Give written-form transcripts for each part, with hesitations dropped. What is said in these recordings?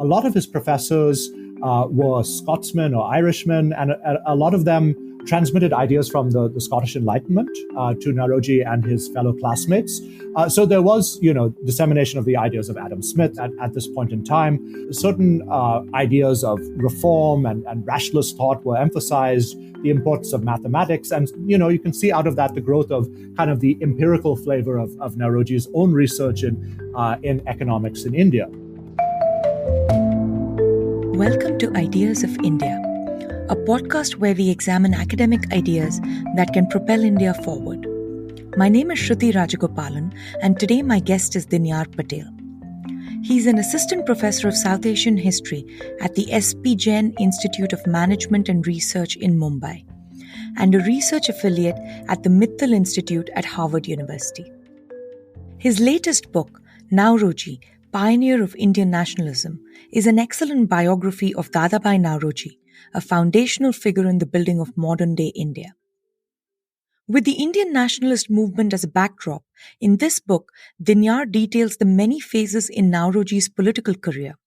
a lot of his professors were Scotsmen or Irishmen, and a lot of them transmitted ideas from the Scottish Enlightenment to Naoroji and his fellow classmates. So there was, dissemination of the ideas of Adam Smith at this point in time. Certain ideas of reform and rationalist thought were emphasized, the importance of mathematics. And, you can see out of that the growth of kind of the empirical flavor of Naoroji's own research in economics in India. Welcome to Ideas of India, a podcast where we examine academic ideas that can propel India forward. My name is Shruti Rajagopalan, and today my guest is Dinyar Patel. He's an assistant professor of South Asian history at the SP Jain Institute of Management and Research in Mumbai, and a research affiliate at the Mittal Institute at Harvard University. His latest book, Naoroji, Pioneer of Indian Nationalism, is an excellent biography of Dadabhai Naoroji, a foundational figure in the building of modern-day India. With the Indian nationalist movement as a backdrop, in this book, Dinyar details the many phases in Naoroji's political career.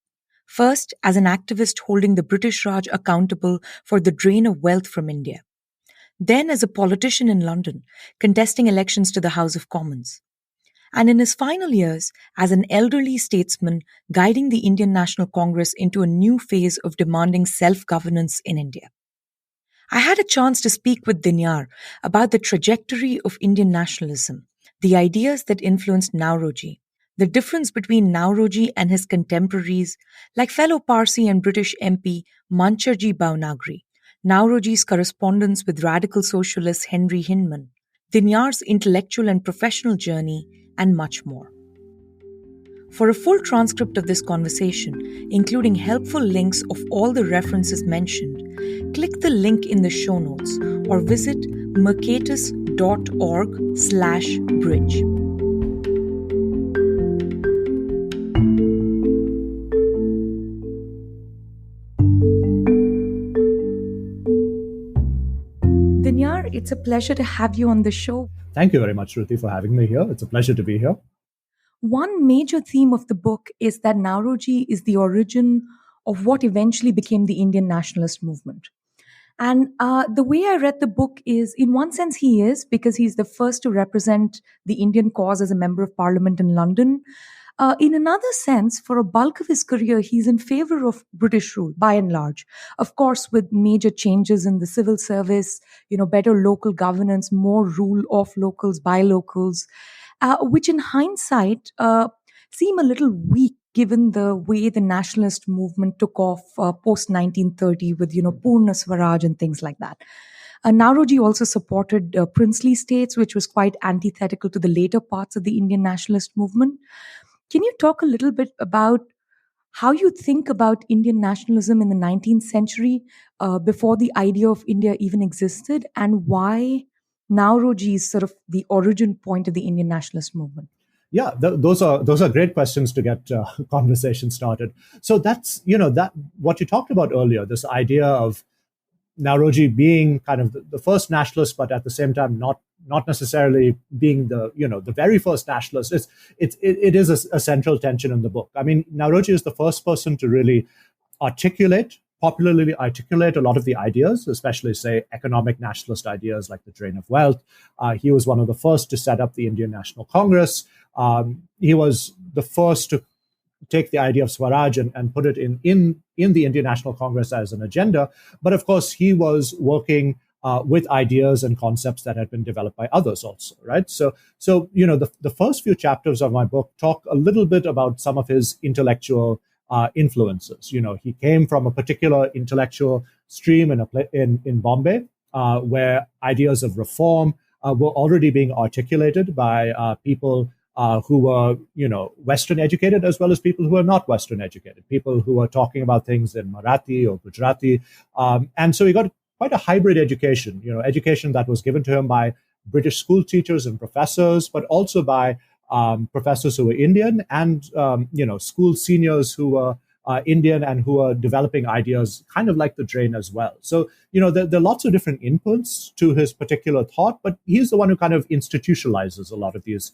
First, as an activist holding the British Raj accountable for the drain of wealth from India. Then as a politician in London, contesting elections to the House of Commons. And in his final years, as an elderly statesman guiding the Indian National Congress into a new phase of demanding self-governance in India. I had a chance to speak with Dinyar about the trajectory of Indian nationalism, the ideas that influenced Naoroji, the difference between Naoroji and his contemporaries, like fellow Parsi and British MP Mancherjee Bhownagree, Naoroji's correspondence with radical socialist Henry Hyndman, Dinyar's intellectual and professional journey, and much more. For a full transcript of this conversation, including helpful links of all the references mentioned, click the link in the show notes or visit mercatus.org/bridge. Dinyar, it's a pleasure to have you on the show. Thank you very much, Shruti, for having me here. It's a pleasure to be here. One major theme of the book is that Naoroji is the origin of what eventually became the Indian nationalist movement. And the way I read the book is, in one sense, he is, because he's the first to represent the Indian cause as a member of parliament in London. In another sense, for a bulk of his career, he's in favor of British rule, by and large. Of course, with major changes in the civil service, better local governance, more rule of locals by locals, which in hindsight seem a little weak given the way the nationalist movement took off post-1930 with, Purna Swaraj and things like that. Naoroji also supported princely states, which was quite antithetical to the later parts of the Indian nationalist movement. Can you talk a little bit about how you think about Indian nationalism in the 19th century before the idea of India even existed, and why Naoroji is sort of the origin point of the Indian nationalist movement? Yeah, those are great questions to get conversation started. So that's, that what you talked about earlier, this idea of Naoroji being kind of the first nationalist, but at the same time not necessarily being the very first nationalist. It is a central tension in the book. I mean, Naoroji is the first person to really popularly articulate a lot of the ideas, especially, say, economic nationalist ideas like the drain of wealth. He was one of the first to set up the Indian National Congress. He was the first to take the idea of Swaraj and put it in the Indian National Congress as an agenda. But of course, he was working with ideas and concepts that had been developed by others also, right? So the first few chapters of my book talk a little bit about some of his intellectual influences. He came from a particular intellectual stream in Bombay, where ideas of reform were already being articulated by people who were, Western educated, as well as people who were not Western educated, people who were talking about things in Marathi or Gujarati. And so he got quite a hybrid education, education that was given to him by British school teachers and professors, but also by professors who were Indian and, school seniors who were Indian and who are developing ideas kind of like the Drain as well. So, there are lots of different inputs to his particular thought, but he's the one who kind of institutionalizes a lot of these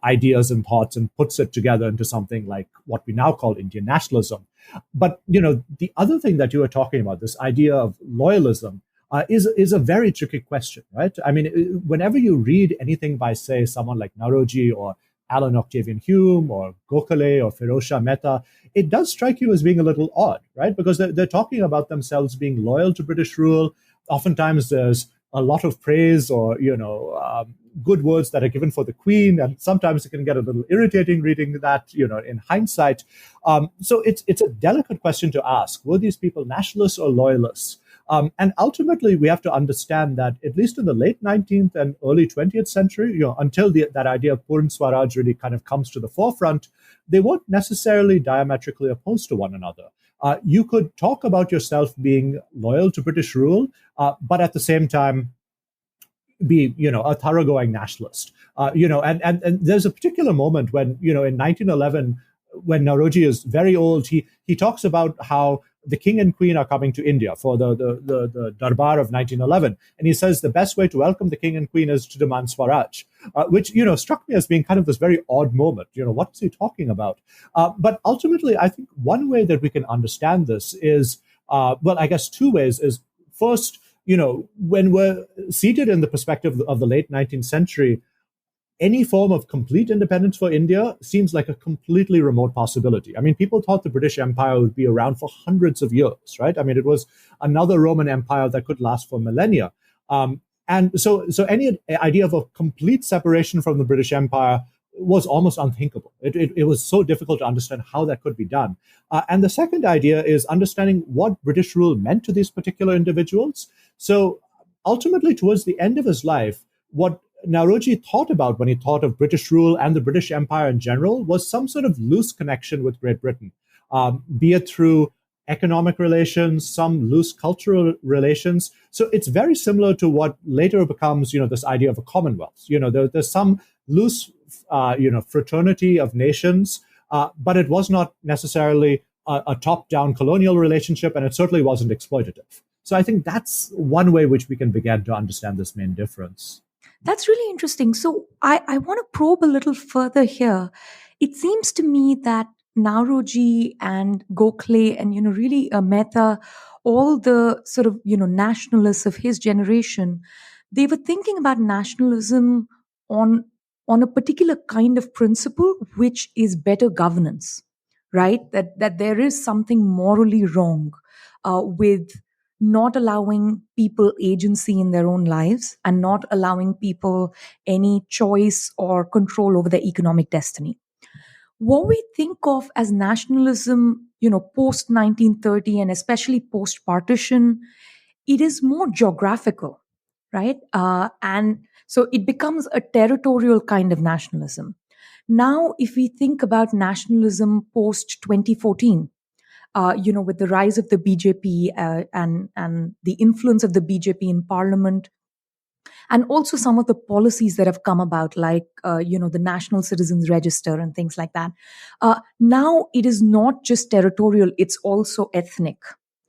ideas and thoughts and puts it together into something like what we now call Indian nationalism. But, the other thing that you were talking about, this idea of loyalism, is a very tricky question, right? I mean, whenever you read anything by, say, someone like Naoroji or Alan Octavian Hume or Gokhale or Firozshah Mehta, it does strike you as being a little odd, right? Because they're talking about themselves being loyal to British rule. Oftentimes there's a lot of praise or, good words that are given for the Queen. And sometimes it can get a little irritating reading that, in hindsight. So it's a delicate question to ask. Were these people nationalists or loyalists? And ultimately, we have to understand that at least in the late 19th and early 20th century, until that idea of Purn Swaraj really kind of comes to the forefront, they weren't necessarily diametrically opposed to one another. You could talk about yourself being loyal to British rule, but at the same time, be a thoroughgoing nationalist. And there's a particular moment when in 1911, when Naoroji is very old, he talks about how the king and queen are coming to India for the Darbar of 1911. And he says the best way to welcome the king and queen is to demand Swaraj, which, struck me as being kind of this very odd moment. What's he talking about? But ultimately, I think one way that we can understand this is, I guess two ways is first, when we're seated in the perspective of the late 19th century, any form of complete independence for India seems like a completely remote possibility. I mean, people thought the British Empire would be around for hundreds of years, right? I mean, it was another Roman Empire that could last for millennia. And so any idea of a complete separation from the British Empire was almost unthinkable. It was so difficult to understand how that could be done. And the second idea is understanding what British rule meant to these particular individuals. So ultimately, towards the end of his life, what Naoroji thought about when he thought of British rule and the British Empire in general was some sort of loose connection with Great Britain, be it through economic relations, some loose cultural relations. So it's very similar to what later becomes, this idea of a commonwealth. There's some loose, fraternity of nations, but it was not necessarily a top-down colonial relationship, and it certainly wasn't exploitative. So I think that's one way which we can begin to understand this main difference. That's really interesting. So I want to probe a little further here. It seems to me that Naoroji and Gokhale and, really Mehta, all the sort of, nationalists of his generation, they were thinking about nationalism on a particular kind of principle, which is better governance, right? That there is something morally wrong with not allowing people agency in their own lives and not allowing people any choice or control over their economic destiny. What we think of as nationalism, post 1930 and especially post partition, it is more geographical, right? And so it becomes a territorial kind of nationalism. Now, if we think about nationalism post 2014, with the rise of the BJP and the influence of the BJP in parliament, and also some of the policies that have come about, like the National Citizens Register and things like that. Now it is not just territorial; it's also ethnic.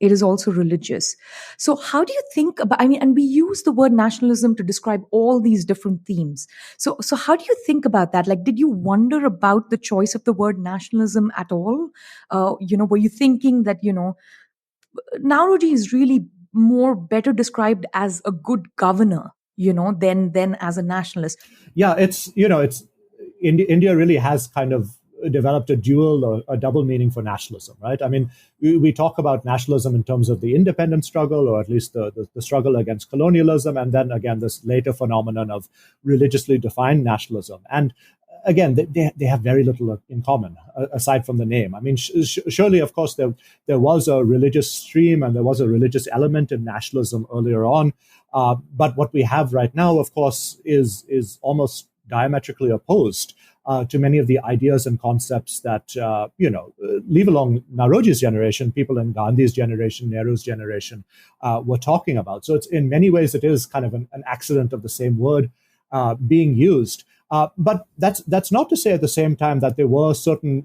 It is also religious. So how do you think about, and we use the word nationalism to describe all these different themes. So how do you think about that? Like, did you wonder about the choice of the word nationalism at all? Were you thinking that, Naoroji is really better described as a good governor, than as a nationalist? Yeah, it's India really has kind of developed a dual or a double meaning for nationalism, right? I mean, we talk about nationalism in terms of the independence struggle, or at least the struggle against colonialism, and then again this later phenomenon of religiously defined nationalism. And again, they have very little in common aside from the name. I mean, surely, of course, there was a religious stream and there was a religious element in nationalism earlier on. But what we have right now, of course, is almost diametrically opposed to many of the ideas and concepts that, leave along Naoroji's generation, people in Gandhi's generation, Nehru's generation, were talking about. So it's in many ways, it is kind of an accident of the same word being used. But that's not to say at the same time that there were certain,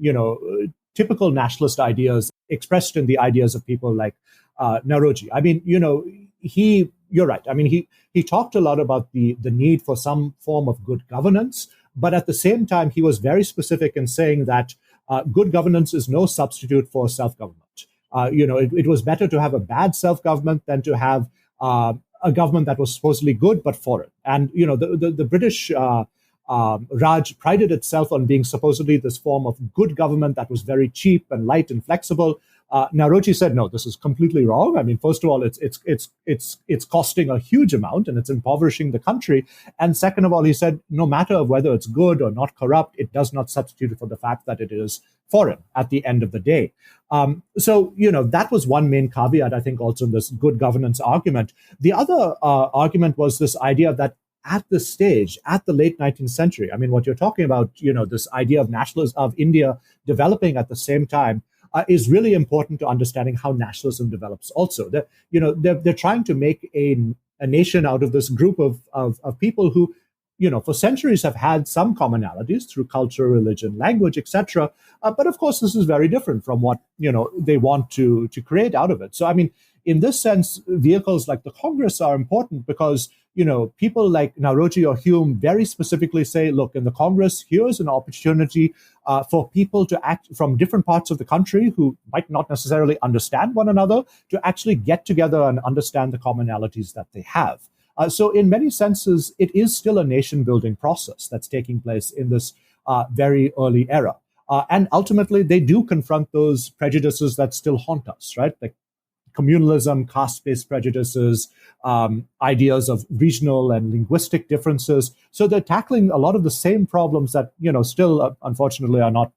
typical nationalist ideas expressed in the ideas of people like Naoroji. I mean, you're right. I mean, he talked a lot about the need for some form of good governance, but at the same time, he was very specific in saying that good governance is no substitute for self-government. It was better to have a bad self-government than to have a government that was supposedly good but foreign. And the British Raj prided itself on being supposedly this form of good government that was very cheap and light and flexible. Naoroji said, no, this is completely wrong. I mean, first of all, it's costing a huge amount and it's impoverishing the country. And second of all, he said, no matter whether it's good or not corrupt, it does not substitute for the fact that it is foreign at the end of the day. So that was one main caveat, I think, also in this good governance argument. The other argument was this idea that at this stage, at the late 19th century, I mean, what you're talking about, this idea of nationalism, of India developing at the same time, is really important to understanding how nationalism develops also. They're trying to make a nation out of this group of people who, for centuries have had some commonalities through culture, religion, language, etc. But of course, this is very different from what, they want to create out of it. So, I mean, in this sense, vehicles like the Congress are important because, people like Naoroji or Hume very specifically say, look, in the Congress, here's an opportunity for people to act from different parts of the country who might not necessarily understand one another to actually get together and understand the commonalities that they have. So in many senses, it is still a nation-building process that's taking place in this very early era. And ultimately, they do confront those prejudices that still haunt us, right? Like communalism, caste-based prejudices, ideas of regional and linguistic differences. So they're tackling a lot of the same problems that, still, unfortunately, are not,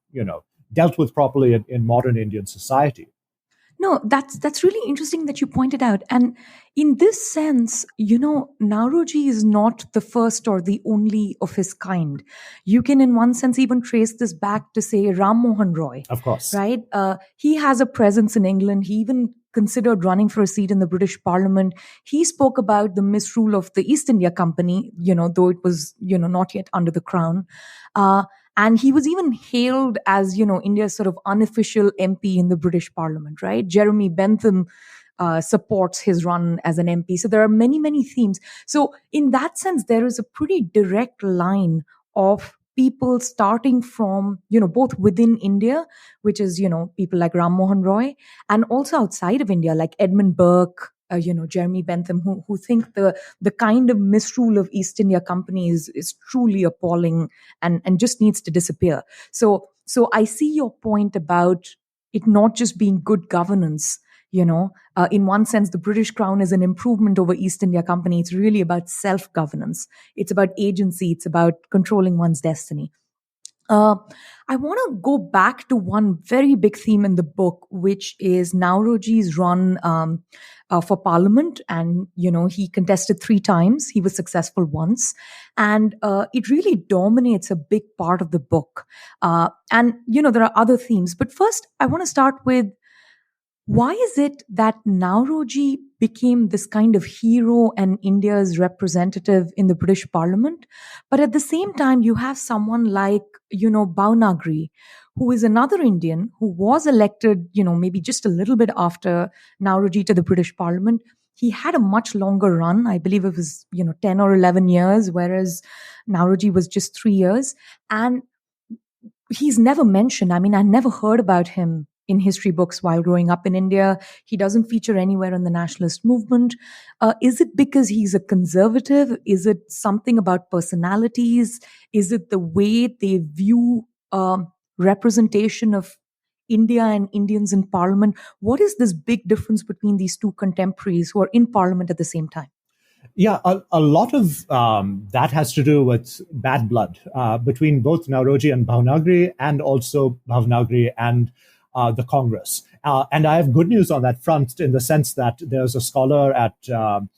dealt with properly in modern Indian society. No, that's really interesting that you pointed out. And in this sense, Naoroji is not the first or the only of his kind. You can, in one sense, even trace this back to, say, Ram Mohan Roy. Of course. Right? He has a presence in England. He even considered running for a seat in the British Parliament. He spoke about the misrule of the East India Company, though it was, not yet under the crown. And he was even hailed as, India's sort of unofficial MP in the British Parliament, right? Jeremy Bentham supports his run as an MP. So there are many, many themes. So in that sense, there is a pretty direct line of people starting from, both within India, which is, people like Ram Mohan Roy, and also outside of India, like Edmund Burke, Jeremy Bentham, who think the kind of misrule of East India Company is truly appalling and just needs to disappear. So I see your point about it not just being good governance. In one sense, the British Crown is an improvement over East India Company. It's really about self-governance. It's about agency. It's about controlling one's destiny. I want to go back to one very big theme in the book, which is Naoroji's run for parliament. And, he contested 3 times. He was successful once. And it really dominates a big part of the book. And, there are other themes. But first, I want to start with, why is it that Naoroji became this kind of hero and India's representative in the British Parliament? But at the same time, you have someone like, Bhownagree, who is another Indian who was elected, maybe just a little bit after Naoroji to the British Parliament. He had a much longer run. I believe it was, 10 or 11 years, whereas Naoroji was just 3 years. And he's never mentioned. I mean, I never heard about him in history books while growing up in India. He doesn't feature anywhere in the nationalist movement. Is it because he's a conservative? Is it something about personalities? Is it the way they view representation of India and Indians in parliament? What is this big difference between these two contemporaries who are in parliament at the same time? Yeah, a lot of that has to do with bad blood between both Naoroji and Bhownagree, and also Bhownagree and the Congress. And I have good news on that front, in the sense that there's a scholar at the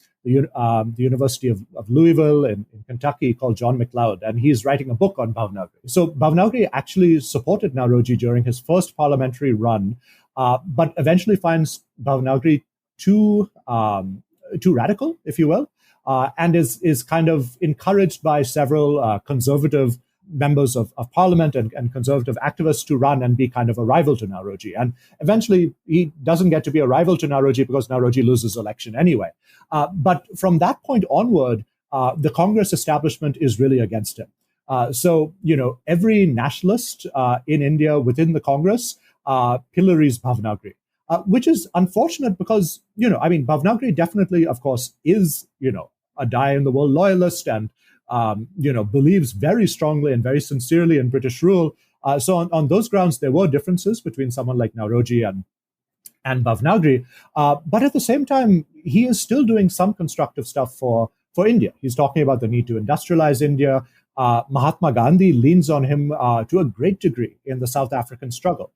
University of Louisville in Kentucky called John McLeod, and he's writing a book on Bhownagree. So Bhownagree actually supported Naoroji during his first parliamentary run, but eventually finds Bhownagree too radical, if you will, and is kind of encouraged by several conservative members of parliament and conservative activists to run and be kind of a rival to Naoroji. And eventually, he doesn't get to be a rival to Naoroji because Naoroji loses election anyway. But from that point onward, the Congress establishment is really against him. So, every nationalist in India within the Congress pillories Bhownagree. Which is unfortunate because, Bhownagree definitely, of course, is, a die-in-the-wool loyalist and, believes very strongly and very sincerely in British rule. So on those grounds, there were differences between someone like Naoroji and Bhownagree. But at the same time, he is still doing some constructive stuff for India. He's talking about the need to industrialize India. Mahatma Gandhi leans on him to a great degree in the South African struggle,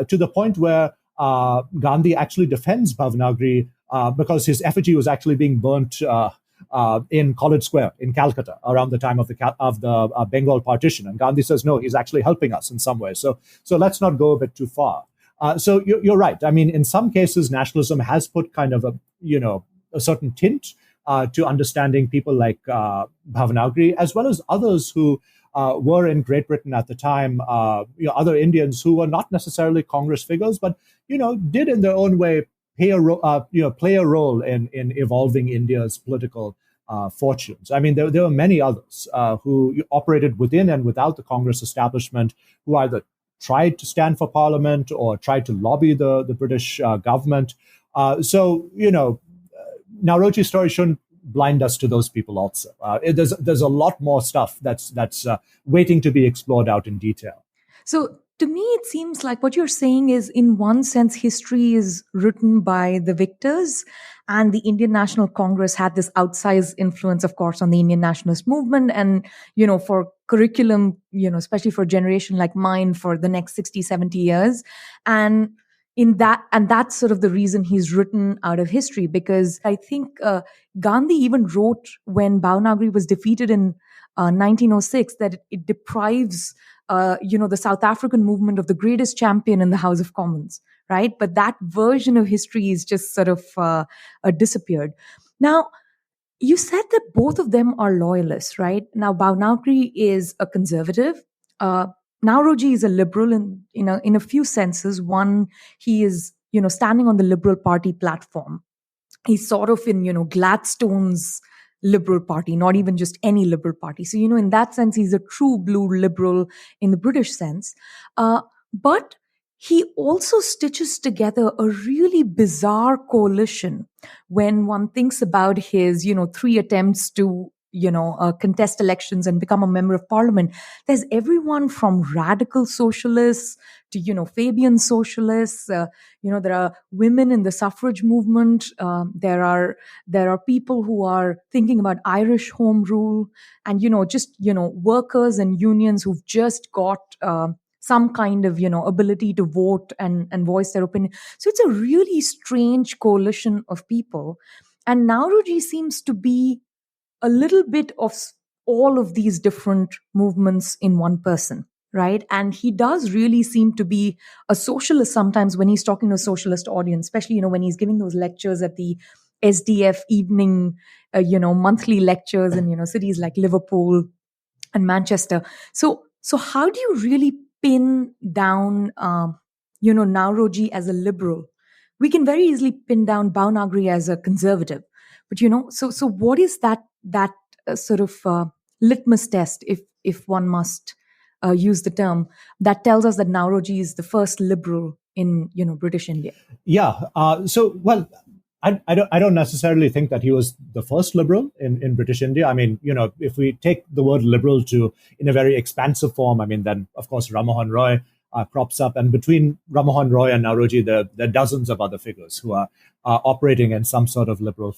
to the point where Gandhi actually defends Bhownagree because his effigy was actually being burnt in College Square in Calcutta around the time of the Bengal partition. And Gandhi says, no, he's actually helping us in some way. So let's not go a bit too far. So you're right. I mean, in some cases, nationalism has put kind of a certain tint to understanding people like Bhownagree, as well as others who were in Great Britain at the time, other Indians who were not necessarily Congress figures, but did in their own way play a role in evolving India's political fortunes. I mean, there were many others who operated within and without the Congress establishment, who either tried to stand for Parliament or tried to lobby the British government. Naoroji's story shouldn't blind us to those people also. There's a lot more stuff that's waiting to be explored out in detail. So to me, it seems like what you're saying is, in one sense, history is written by the victors, and the Indian National Congress had this outsized influence, of course, on the Indian nationalist movement. And, for curriculum, especially for a generation like mine, for the next 60, 70 years. And that's sort of the reason he's written out of history, because I think Gandhi even wrote when Bhownagree was defeated in 1906 that it deprives the South African movement of the greatest champion in the House of Commons, right? But that version of history is just sort of disappeared. Now, you said that both of them are loyalists, right? Now, Bhownagree is a conservative. Naoroji is a liberal in a few senses. One, he is, standing on the Liberal Party platform. He's sort of in, Gladstone's Liberal Party, not even just any Liberal Party. So, in that sense, he's a true blue liberal in the British sense. But he also stitches together a really bizarre coalition when one thinks about his, 3 attempts to, contest elections and become a member of parliament. There's everyone from radical socialists to, Fabian socialists. There are women in the suffrage movement. There are people who are thinking about Irish home rule, and, workers and unions who've just got some kind of, ability to vote and voice their opinion. So it's a really strange coalition of people. And Naoroji seems to be a little bit of all of these different movements in one person, right? And he does really seem to be a socialist sometimes when he's talking to a socialist audience, especially, when he's giving those lectures at the SDF evening, monthly lectures in, cities like Liverpool and Manchester. So how do you really pin down, Naoroji as a liberal? We can very easily pin down Bhownagree as a conservative. But, so what is that sort of litmus test, if one must use the term, that tells us that Naoroji is the first liberal in, British India? Yeah. I don't necessarily think that he was the first liberal in British India. I mean, if we take the word liberal in a very expansive form, I mean, then, of course, Rammohun Roy crops up. And between Rammohun Roy and Naoroji, there are dozens of other figures who are operating in some sort of liberal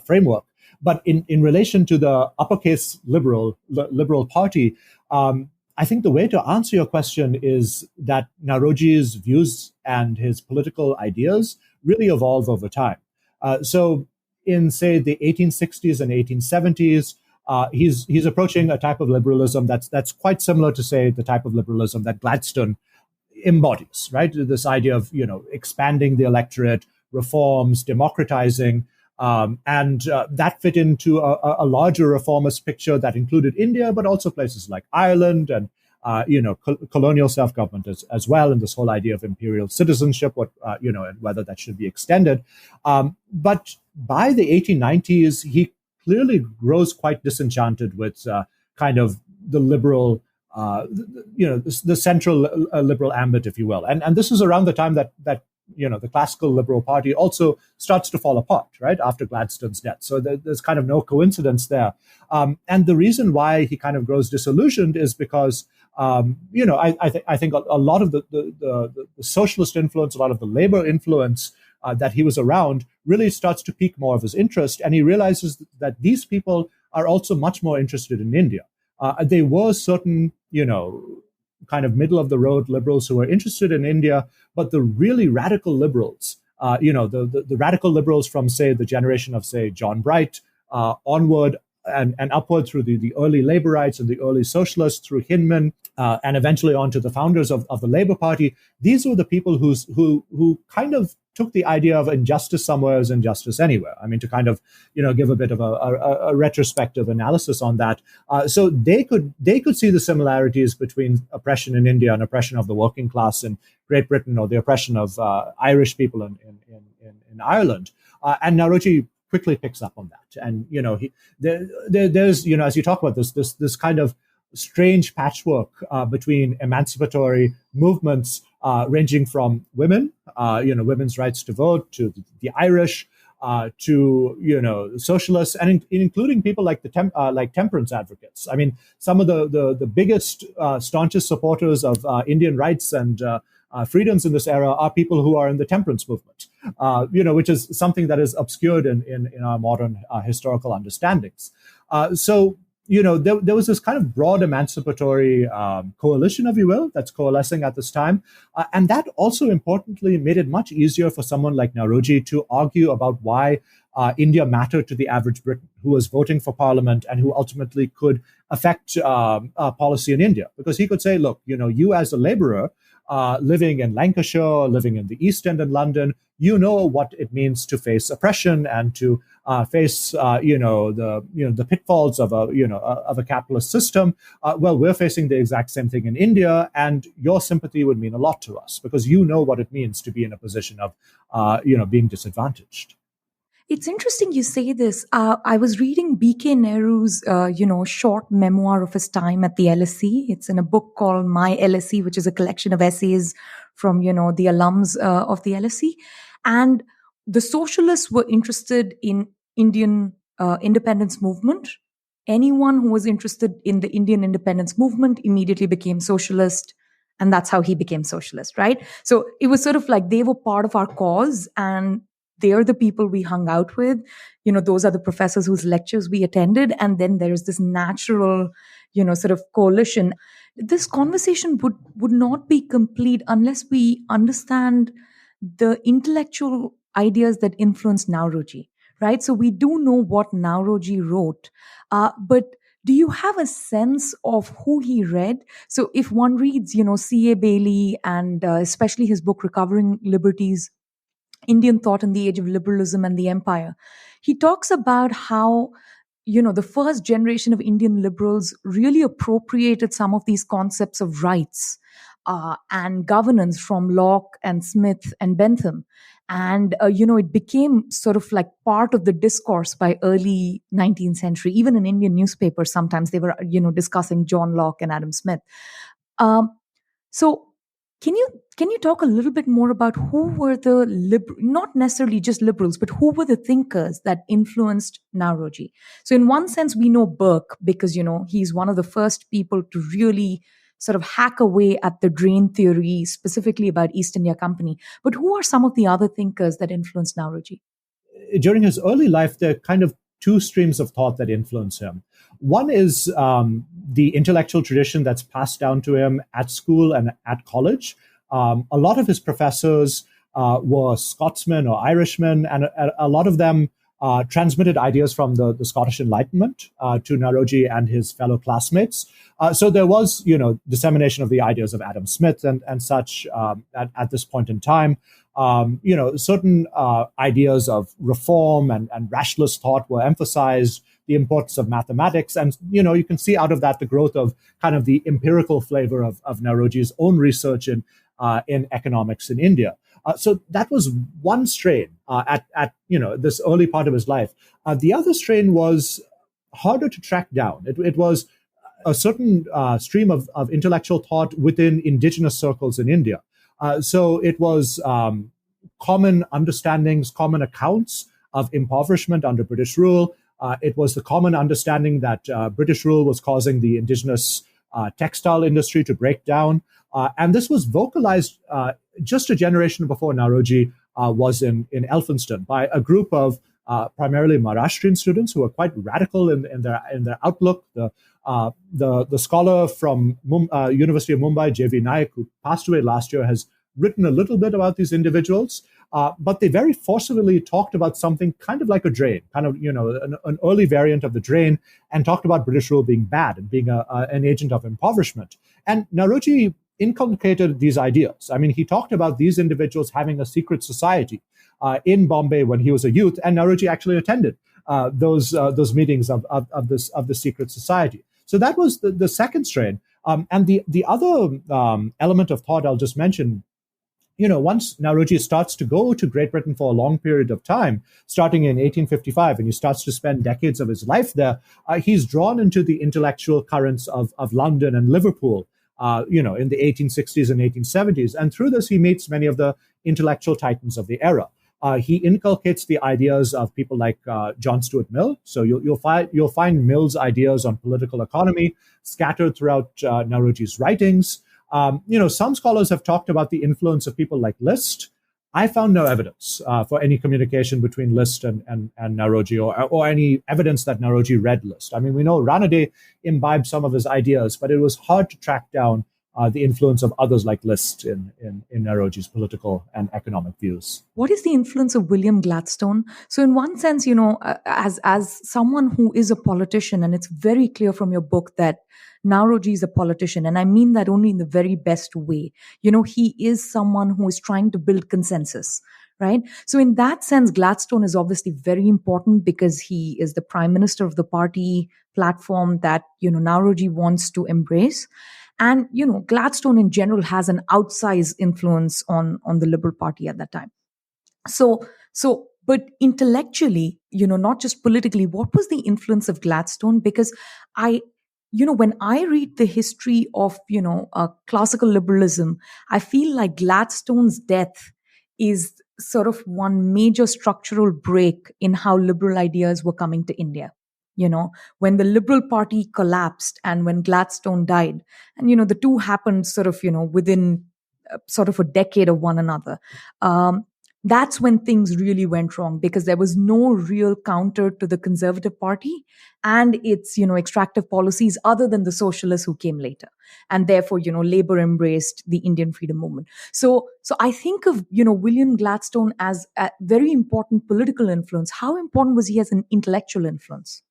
framework. But in relation to the uppercase liberal party, I think the way to answer your question is that Naoroji's views and his political ideas really evolve over time. So in, say, the 1860s and 1870s, he's approaching a type of liberalism that's quite similar to, say, the type of liberalism that Gladstone embodies, right? This idea of, expanding the electorate, reforms, democratizing, and that fit into a larger reformist picture that included India, but also places like Ireland and colonial self-government as well, and this whole idea of imperial citizenship, and whether that should be extended. But by the 1890s, he clearly grows quite disenchanted with kind of the liberal, the central liberal ambit, if you will. And this is around the time that the classical Liberal Party also starts to fall apart, right, after Gladstone's death. So there's kind of no coincidence there. And the reason why he kind of grows disillusioned is because, I think a lot of the socialist influence, a lot of the labor influence that he was around really starts to pique more of his interest. And he realizes that these people are also much more interested in India. They were certain, kind of middle of the road liberals who were interested in India, but the really radical liberals, the radical liberals from, say, the generation of, say, John Bright onward and upward through the early Laborites and the early socialists through Hyndman and eventually on to the founders of the Labour Party. These were the people who kind of took the idea of injustice somewhere as injustice anywhere. I mean, to kind of, give a bit of a retrospective analysis on that. So they could see the similarities between oppression in India and oppression of the working class in Great Britain, or the oppression of Irish people in Ireland. And Naoroji quickly picks up on that. And, there's, as you talk about this kind of strange patchwork between emancipatory movements ranging from women, women's rights to vote, to the Irish, to socialists, and including people like like temperance advocates. I mean, some of the biggest, staunchest supporters of Indian rights and freedoms in this era are people who are in the temperance movement, which is something that is obscured in our modern historical understandings. So there was this kind of broad emancipatory coalition, if you will, that's coalescing at this time. And that also importantly made it much easier for someone like Naoroji to argue about why India mattered to the average Briton who was voting for parliament and who ultimately could affect policy in India. Because he could say, look, you as a laborer living in Lancashire, living in the East End in London, you know what it means to face oppression and to face, the pitfalls of a capitalist system. Well, we're facing the exact same thing in India, and your sympathy would mean a lot to us because you know what it means to be in a position of, being disadvantaged. It's interesting you say this. I was reading B.K. Nehru's, short memoir of his time at the LSE. It's in a book called My LSE, which is a collection of essays from, the alums of the LSE. And the socialists were interested in Indian independence movement. Anyone who was interested in the Indian independence movement immediately became socialist. And that's how he became socialist, right? So it was sort of like they were part of our cause, and they're the people we hung out with. Those are the professors whose lectures we attended. And then there's this natural, sort of coalition. This conversation would not be complete unless we understand the intellectual ideas that influenced Naoroji, right? So we do know what Naoroji wrote, but do you have a sense of who he read? So if one reads, C.A. Bailey and especially his book, Recovering Liberties, Indian Thought in the Age of Liberalism and the Empire, he talks about how, the first generation of Indian liberals really appropriated some of these concepts of rights and governance from Locke and Smith and Bentham. And, it became sort of like part of the discourse by early 19th century. Even in Indian newspapers, sometimes they were, discussing John Locke and Adam Smith. So can you talk a little bit more about who were the not necessarily just liberals, but who were the thinkers that influenced Naoroji? So in one sense, we know Burke because, he's one of the first people to really sort of hack away at the drain theory, specifically about East India Company. But who are some of the other thinkers that influenced Naoroji? During his early life, there are kind of two streams of thought that influence him. One is the intellectual tradition that's passed down to him at school and at college. A lot of his professors were Scotsmen or Irishmen, and a lot of them transmitted ideas from the Scottish Enlightenment to Naoroji and his fellow classmates. So there was, dissemination of the ideas of Adam Smith and such at this point in time. Certain ideas of reform and rationalist thought were emphasized. the importance of mathematics. And, you can see out of that the growth of kind of the empirical flavor of Naoroji's own research in economics in India. So that was one strain at this early part of his life. The other strain was harder to track down. It was a certain stream of intellectual thought within indigenous circles in India. So it was common understandings, common accounts of impoverishment under British rule. It was the common understanding that British rule was causing the indigenous textile industry to break down. And this was vocalized just a generation before Naoroji was in Elphinstone by a group of primarily Maharashtrian students who were quite radical in their outlook. The scholar from University of Mumbai, J.V. Naik, who passed away last year, has written a little bit about these individuals, but they very forcibly talked about something kind of like a drain, kind of an early variant of the drain, and talked about British rule being bad and being an agent of impoverishment. And Naoroji inculcated these ideas. I mean, he talked about these individuals having a secret society in Bombay when he was a youth, and Naoroji actually attended those meetings of the secret society. So that was the second strain. And the other element of thought I'll just mention, once Naoroji starts to go to Great Britain for a long period of time, starting in 1855, and he starts to spend decades of his life there, he's drawn into the intellectual currents of London and Liverpool, in the 1860s and 1870s. And through this, he meets many of the intellectual titans of the era. He inculcates the ideas of people like John Stuart Mill. So you'll find Mill's ideas on political economy scattered throughout Naoroji's writings. Some scholars have talked about the influence of people like Liszt. I found no evidence for any communication between Liszt and Naoroji, or any evidence that Naoroji read Liszt. I mean, we know Ranade imbibed some of his ideas, but it was hard to track down the influence of others like Liszt in Naoroji's political and economic views. What is the influence of William Gladstone? So in one sense, as someone who is a politician, and it's very clear from your book that Naoroji is a politician, and I mean that only in the very best way. He is someone who is trying to build consensus, right? So in that sense, Gladstone is obviously very important because he is the prime minister of the party platform that, Naoroji wants to embrace. And, Gladstone in general has an outsized influence on the Liberal Party at that time. But intellectually, not just politically, what was the influence of Gladstone? Because when I read the history of, classical liberalism, I feel like Gladstone's death is sort of one major structural break in how liberal ideas were coming to India. When the Liberal Party collapsed and when Gladstone died, and, the two happened sort of, within sort of a decade of one another. That's when things really went wrong, because there was no real counter to the Conservative Party and its, extractive policies other than the socialists who came later. And therefore, Labour embraced the Indian freedom movement. So I think of, William Gladstone as a very important political influence. How important was he as an intellectual influence?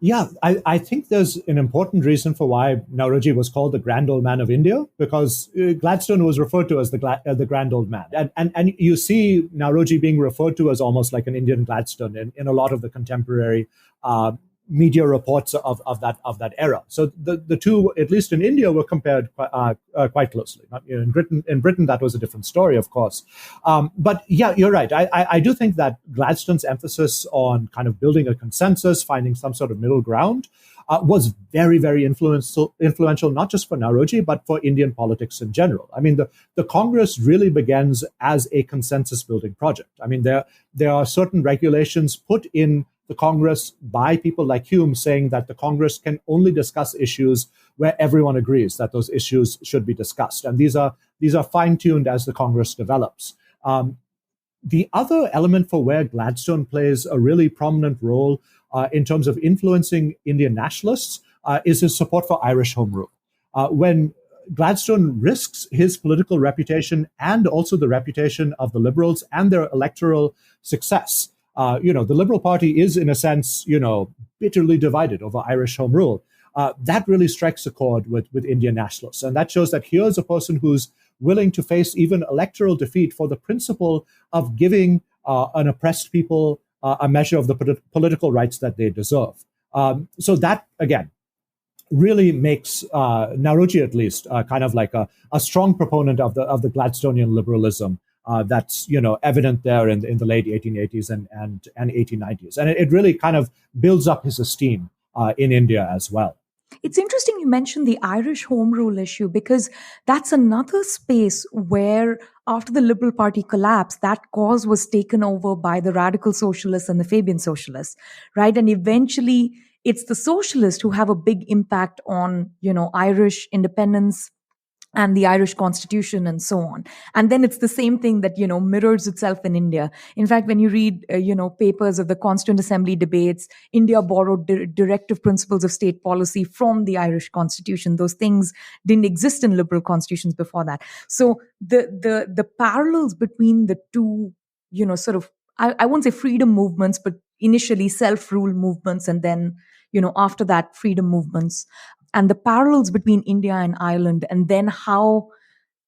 Yeah, I think there's an important reason for why Naoroji was called the grand old man of India, because Gladstone was referred to as the grand old man. And you see Naoroji being referred to as almost like an Indian Gladstone in a lot of the contemporary media reports of that era. So the two, at least in India, were compared quite closely. In Britain, that was a different story, of course. But yeah, you're right. I do think that Gladstone's emphasis on kind of building a consensus, finding some sort of middle ground, was very, very influential, not just for Naoroji, but for Indian politics in general. I mean, the Congress really begins as a consensus building project. I mean, there are certain regulations put in the Congress by people like Hume saying that the Congress can only discuss issues where everyone agrees that those issues should be discussed. And these are fine-tuned as the Congress develops. The other element for where Gladstone plays a really prominent role in terms of influencing Indian nationalists is his support for Irish Home Rule. When Gladstone risks his political reputation and also the reputation of the Liberals and their electoral success. The Liberal Party is, in a sense, bitterly divided over Irish Home Rule. That really strikes a chord with Indian nationalists. And that shows that here's a person who's willing to face even electoral defeat for the principle of giving an oppressed people a measure of the political rights that they deserve. So that, again, really makes Naoroji, at least, kind of like a strong proponent of the Gladstonian liberalism that's evident there in the late 1880s and 1890s, and it really kind of builds up his esteem in India as well. It's interesting you mentioned the Irish Home Rule issue because that's another space where, after the Liberal Party collapsed, that cause was taken over by the radical socialists and the Fabian socialists, right? And eventually, it's the socialists who have a big impact on, Irish independence and the Irish constitution and so on. And then it's the same thing that, mirrors itself in India. In fact, when you read, papers of the Constituent Assembly debates, India borrowed directive principles of state policy from the Irish constitution. Those things didn't exist in liberal constitutions before that. So the parallels between the two, sort of, I won't say freedom movements, but initially self-rule movements, and then, after that, freedom movements, and the parallels between India and Ireland, and then how,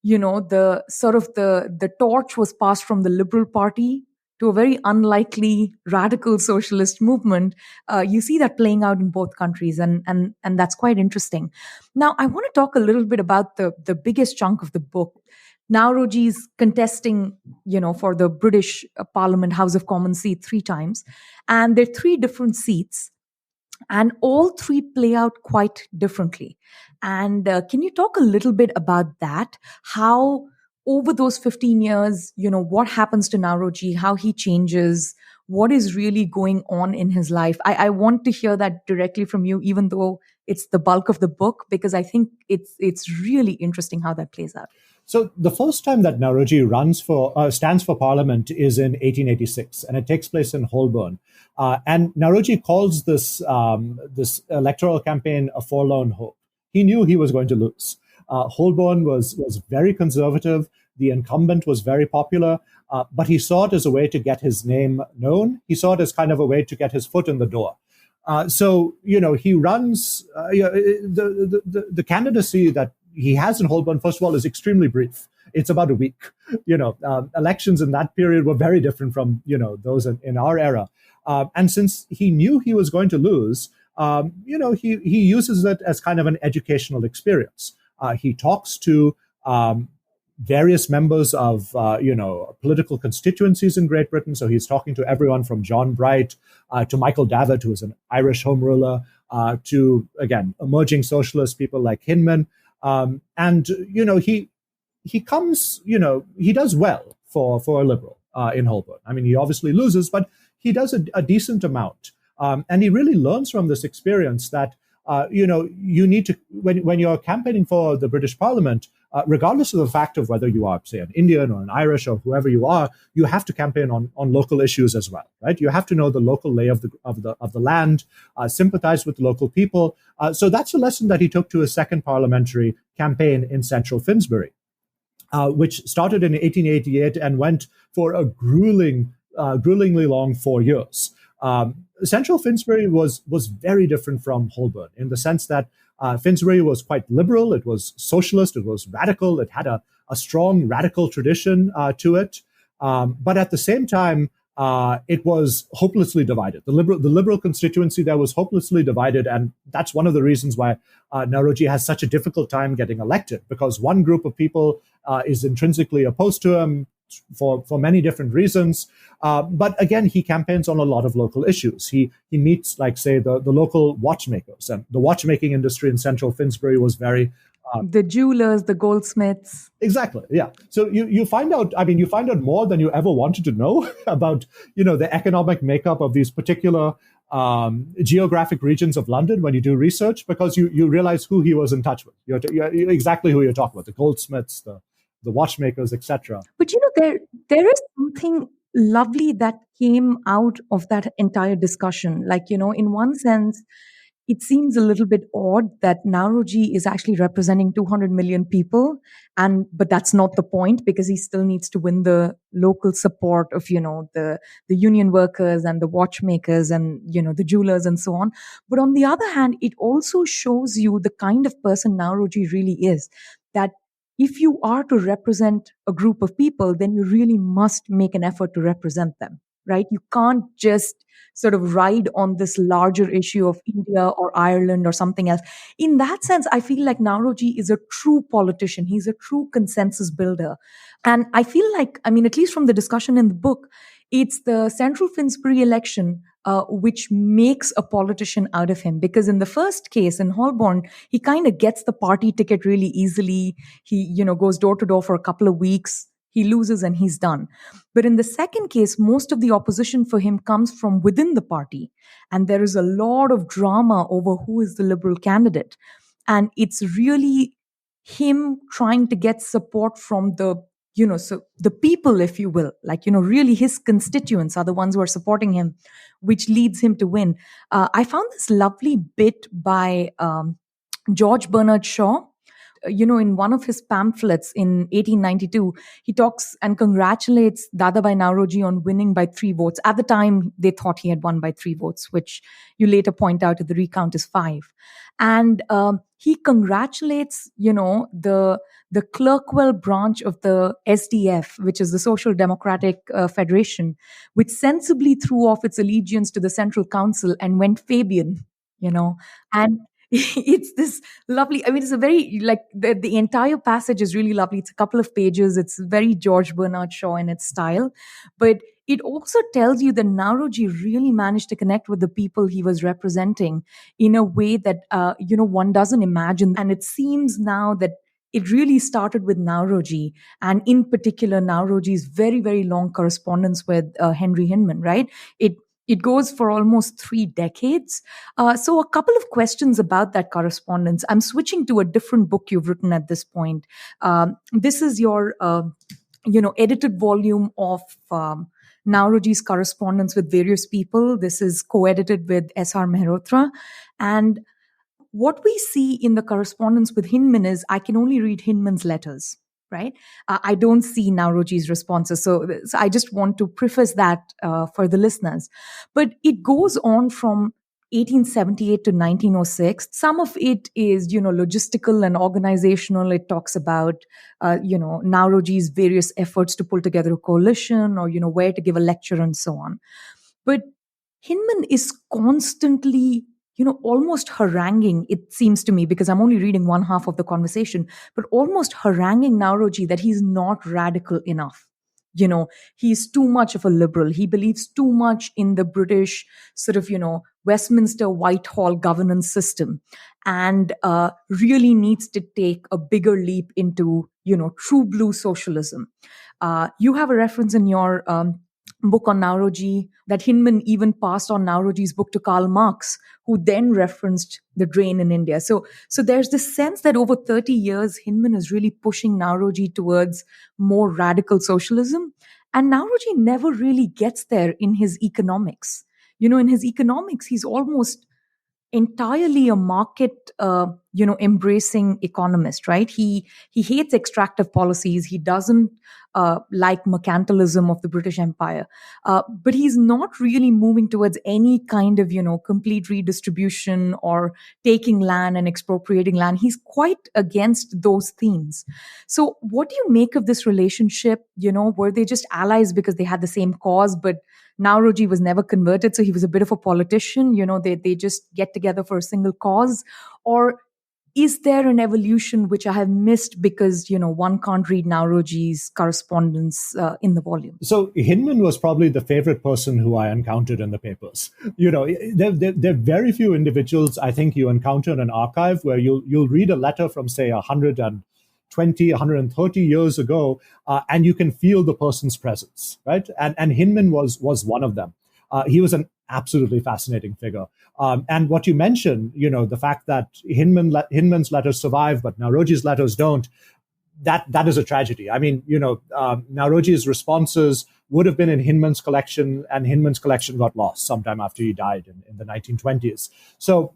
the sort of the torch was passed from the Liberal Party to a very unlikely radical socialist movement. You see that playing out in both countries, and that's quite interesting. Now, I want to talk a little bit about the biggest chunk of the book. Naoroji's contesting, for the British Parliament House of Commons seat 3 times, and there are 3 different seats. And all 3 play out quite differently. And can you talk a little bit about that? How, over those 15 years, what happens to Naoroji, how he changes, what is really going on in his life? I want to hear that directly from you, even though it's the bulk of the book, because I think it's really interesting how that plays out. So the first time that Naoroji stands for Parliament is in 1886, and it takes place in Holborn. And Naoroji calls this electoral campaign a forlorn hope. He knew he was going to lose. Holborn was very conservative. The incumbent was very popular, but he saw it as a way to get his name known. He saw it as kind of a way to get his foot in the door. So he runs. The candidacy that he has in Holborn, first of all, is extremely brief. It's about a week. Elections in that period were very different from those in our era. And since he knew he was going to lose, he uses it as kind of an educational experience. He talks to various members of political constituencies in Great Britain. So he's talking to everyone from John Bright to Michael Davitt, who is an Irish Home Ruler, to, again, emerging socialist people like Hyndman. And he comes, he does well for a liberal in Holborn. I mean, he obviously loses, but he does a decent amount. And he really learns from this experience that, you need to, when you're campaigning for the British Parliament, regardless of the fact of whether you are, say, an Indian or an Irish or whoever you are, you have to campaign on local issues as well, right? You have to know the local lay of the land, sympathize with the local people. So that's a lesson that he took to his second parliamentary campaign in central Finsbury, which started in 1888 and went for a gruelingly long 4 years. Central Finsbury was very different from Holborn in the sense that Finsbury was quite liberal, it was socialist, it was radical, it had a strong radical tradition to it. But at the same time, it was hopelessly divided. The liberal constituency there was hopelessly divided, and that's one of the reasons why Naoroji has such a difficult time getting elected, because one group of people is intrinsically opposed to him for many different reasons. But again, he campaigns on a lot of local issues. He meets, like, say, the local watchmakers, and the watchmaking industry in central Finsbury was very the jewelers, the goldsmiths. Exactly. Yeah. So you find out, you find out more than you ever wanted to know about, the economic makeup of these particular geographic regions of London when you do research, because you realize who he was in touch with. You're exactly who you're talking about, the goldsmiths, the watchmakers, etc. But there is something lovely that came out of that entire discussion. Like, in one sense, it seems a little bit odd that Naoroji is actually representing 200 million people, but that's not the point, because he still needs to win the local support of, the union workers and the watchmakers and, the jewelers and so on. But on the other hand, it also shows you the kind of person Naoroji really is, that if you are to represent a group of people, then you really must make an effort to represent them. right? You can't just sort of ride on this larger issue of India or Ireland or something else. In that sense, I feel like Naoroji is a true politician. He's a true consensus builder. And I feel like, I mean, at least from the discussion in the book, it's the Central Finsbury election which makes a politician out of him. Because in the first case in Holborn, he kind of gets the party ticket really easily. He, goes door to door for a couple of weeks. He loses and he's done. But in the second case, most of the opposition for him comes from within the party. And there is a lot of drama over who is the Liberal candidate. And it's really him trying to get support from so the people, if you will, like, really his constituents are the ones who are supporting him, which leads him to win. I found this lovely bit by George Bernard Shaw. In one of his pamphlets in 1892, he talks and congratulates Dadabhai Naoroji on winning by 3 votes. At the time, they thought he had won by 3 votes, which you later point out that the recount is 5. And he congratulates, the Clerkwell branch of the SDF, which is the Social Democratic Federation, which sensibly threw off its allegiance to the Central Council and went Fabian, and it's this lovely, I mean, it's a very, like, the entire passage is really lovely. It's a couple of pages. It's very George Bernard Shaw in its style. But it also tells you that Naoroji really managed to connect with the people he was representing in a way that, one doesn't imagine. And it seems now that it really started with Naoroji, and in particular, Naoroji's very, very long correspondence with Henry Hyndman, right? It goes for almost 3 decades. So a couple of questions about that correspondence. I'm switching to a different book you've written at this point. This is your, edited volume of Naoroji's correspondence with various people. This is co-edited with S.R. Mehrotra. And what we see in the correspondence with Hyndman is I can only read Hyndman's letters. Right? I don't see Naoroji's responses. So I just want to preface that for the listeners. But it goes on from 1878 to 1906. Some of it is, logistical and organizational. It talks about, Naoroji's various efforts to pull together a coalition or, where to give a lecture and so on. But Hyndman is constantly almost haranguing, it seems to me, because I'm only reading one half of the conversation, but almost haranguing Naoroji that he's not radical enough. He's too much of a liberal. He believes too much in the British sort of, Westminster Whitehall governance system, and really needs to take a bigger leap into, true blue socialism. You have a reference in your book on Naoroji that Hyndman even passed on Naoroji's book to Karl Marx, who then referenced the drain in India. So there's this sense that over 30 years, Hyndman is really pushing Naoroji towards more radical socialism. And Naoroji never really gets there in his economics. In his economics, he's almost entirely a market, embracing economist, right? He hates extractive policies. He doesn't like mercantilism of the British Empire. But he's not really moving towards any kind of, complete redistribution or taking land and expropriating land. He's quite against those themes. So what do you make of this relationship? Were they just allies because they had the same cause, but Naoroji was never converted, so he was a bit of a politician. They just get together for a single cause? Or is there an evolution which I have missed because, one can't read Naoroji's correspondence in the volume? So Hyndman was probably the favorite person who I encountered in the papers. There are very few individuals I think you encounter in an archive where you'll read a letter from, say, 120, 130 years ago, and you can feel the person's presence, right? And Hyndman was one of them. He was an absolutely fascinating figure. And what you mentioned, the fact that Hyndman's letters survive, but Naoroji's letters don't, that is a tragedy. I mean, Naoroji's responses would have been in Hyndman's collection, and Hyndman's collection got lost sometime after he died in the 1920s. So,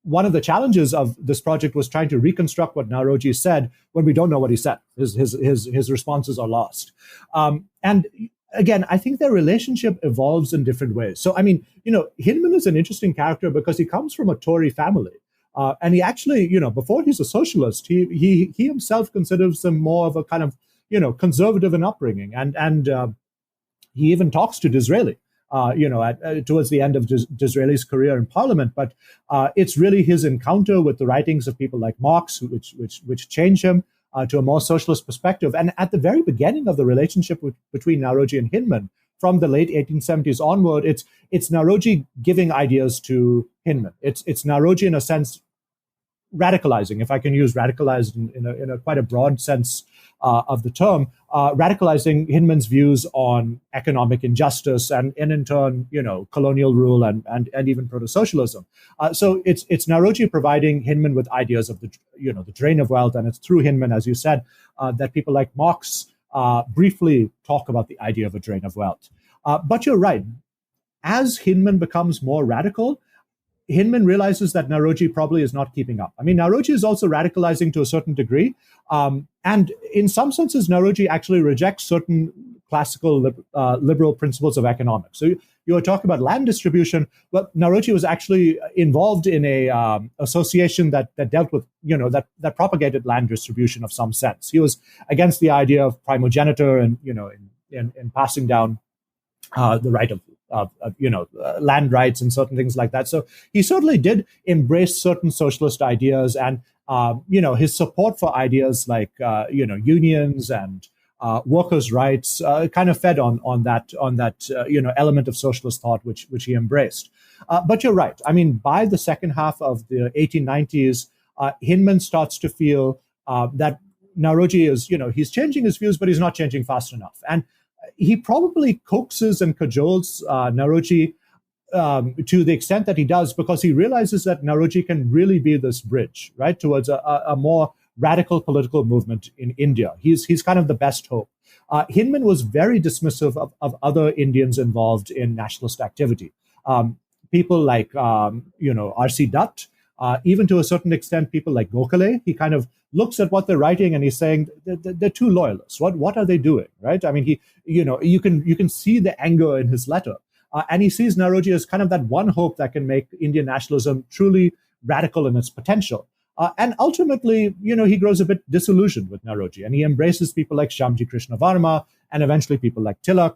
one of the challenges of this project was trying to reconstruct what Naoroji said when we don't know what he said. His responses are lost. And again, I think their relationship evolves in different ways. So, I mean, Hyndman is an interesting character because he comes from a Tory family. And he actually, before he's a socialist, he himself considers him more of a kind of, conservative in upbringing. And He even talks to Disraeli, towards the end of Disraeli's career in Parliament. But it's really his encounter with the writings of people like Marx, which change him to a more socialist perspective. And at the very beginning of the relationship between Naoroji and Hyndman, from the late 1870s onward, it's Naoroji giving ideas to Hyndman. It's Naoroji, in a sense, radicalizing, if I can use radicalized in a quite a broad sense of the term, radicalizing Hyndman's views on economic injustice and in turn, colonial rule and even proto-socialism. So it's Naoroji providing Hyndman with ideas of the drain of wealth, and it's through Hyndman, as you said, that people like Marx briefly talk about the idea of a drain of wealth. But you're right. As Hyndman becomes more radical, Hyndman realizes that Naoroji probably is not keeping up. I mean, Naoroji is also radicalizing to a certain degree. And in some senses, Naoroji actually rejects certain classical liberal principles of economics. So you were talking about land distribution. Well, Naoroji was actually involved in a association that dealt with, that propagated land distribution of some sense. He was against the idea of primogeniture and, in passing down the right of land rights and certain things like that. So he certainly did embrace certain socialist ideas, and his support for ideas like unions and workers' rights kind of fed on that element of socialist thought which he embraced. But you're right. I mean, by the second half of the 1890s, Hyndman starts to feel that Naoroji is, he's changing his views, but he's not changing fast enough. And he probably coaxes and cajoles Naoroji to the extent that he does, because he realizes that Naoroji can really be this bridge, right, towards a more radical political movement in India. He's kind of the best hope. Hyndman was very dismissive of other Indians involved in nationalist activity. People like, R.C. Dutt, even to a certain extent, people like Gokhale. He kind of looks at what they're writing and he's saying they're too loyalists. What are they doing, right? I mean, you can see the anger in his letter, and he sees Naoroji as kind of that one hope that can make Indian nationalism truly radical in its potential. And ultimately, he grows a bit disillusioned with Naoroji, and he embraces people like Shyamji Krishna Varma, and eventually people like Tilak,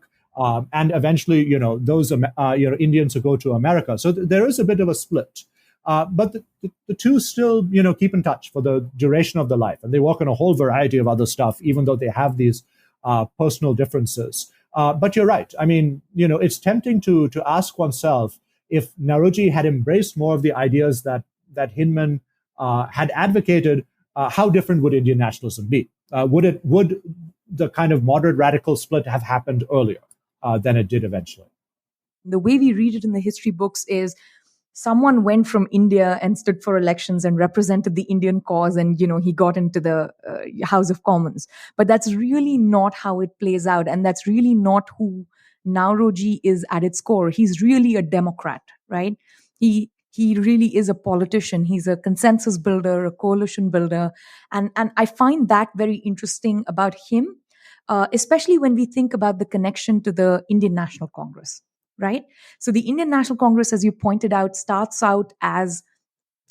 and eventually, those Indians who go to America. So there is a bit of a split. But the two still, keep in touch for the duration of their life, and they work on a whole variety of other stuff, even though they have these personal differences. But you're right. I mean, it's tempting to ask oneself if Naoroji had embraced more of the ideas that Hyndman had advocated, how different would Indian nationalism be? Would the kind of moderate radical split have happened earlier than it did eventually? The way we read it in the history books is someone went from India and stood for elections and represented the Indian cause, and he got into the House of Commons. But that's really not how it plays out, and that's really not who Naoroji is at its core. He's really a Democrat, right? He really is a politician. He's a consensus builder, a coalition builder, and I find that very interesting about him, especially when we think about the connection to the Indian National Congress. Right? So the Indian National Congress, as you pointed out, starts out as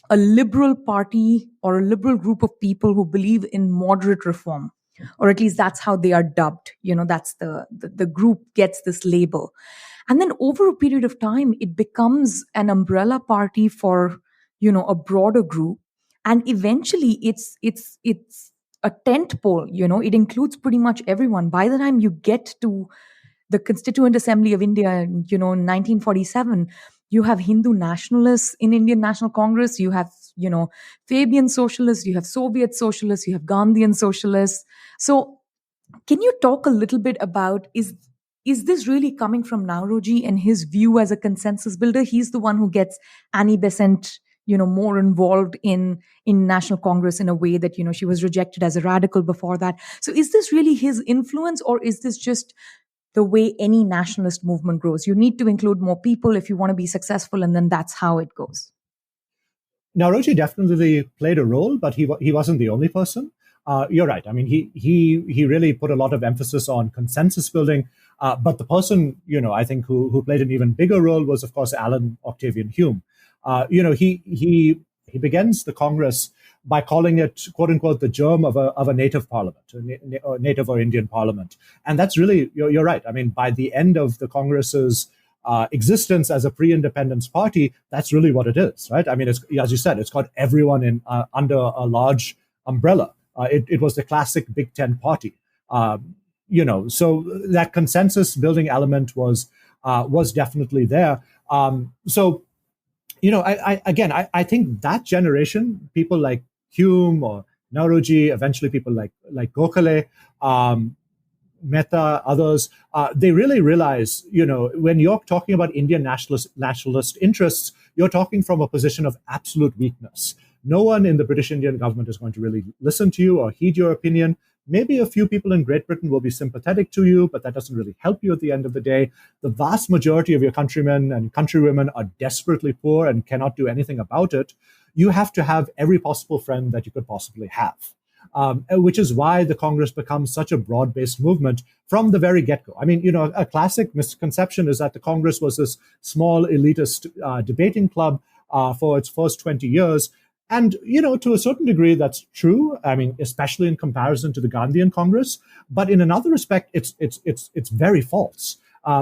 a liberal party or a liberal group of people who believe in moderate reform, or at least that's how they are dubbed. That's the group gets this label. And then over a period of time, it becomes an umbrella party for, a broader group. And eventually it's a tent pole, it includes pretty much everyone. By the time you get to the Constituent Assembly of India, in 1947, you have Hindu nationalists in Indian National Congress. You have, Fabian socialists. You have Soviet socialists. You have Gandhian socialists. So, can you talk a little bit about is this really coming from Naoroji and his view as a consensus builder? He's the one who gets Annie Besant, more involved in National Congress in a way that, she was rejected as a radical before that. So, is this really his influence, or is this just the way any nationalist movement grows? You need to include more people if you want to be successful, and then that's how it goes. Naoroji definitely played a role, but he wasn't the only person. You're right. I mean, he really put a lot of emphasis on consensus building. But the person, I think who played an even bigger role was, of course, Alan Octavian Hume. He begins the Congress by calling it, quote unquote, the germ of a native parliament, a native or Indian parliament. And that's really, you're right. I mean, by the end of the Congress's existence as a pre-independence party, that's really what it is, right? I mean, it's, as you said, it's got everyone in under a large umbrella. It was the classic Big Ten party, so that consensus building element was definitely there. I think that generation, people like Hume or Naoroji, eventually people like Gokhale, Mehta, others, they really realize, when you're talking about Indian nationalist interests, you're talking from a position of absolute weakness. No one in the British Indian government is going to really listen to you or heed your opinion. Maybe a few people in Great Britain will be sympathetic to you, but that doesn't really help you at the end of the day. The vast majority of your countrymen and countrywomen are desperately poor and cannot do anything about it. You have to have every possible friend that you could possibly have. Which is why the Congress becomes such a broad-based movement from the very get-go. I mean, a classic misconception is that the Congress was this small elitist debating club for its first 20 years. And, to a certain degree, that's true. I mean, especially in comparison to the Gandhian Congress. But in another respect, it's very false.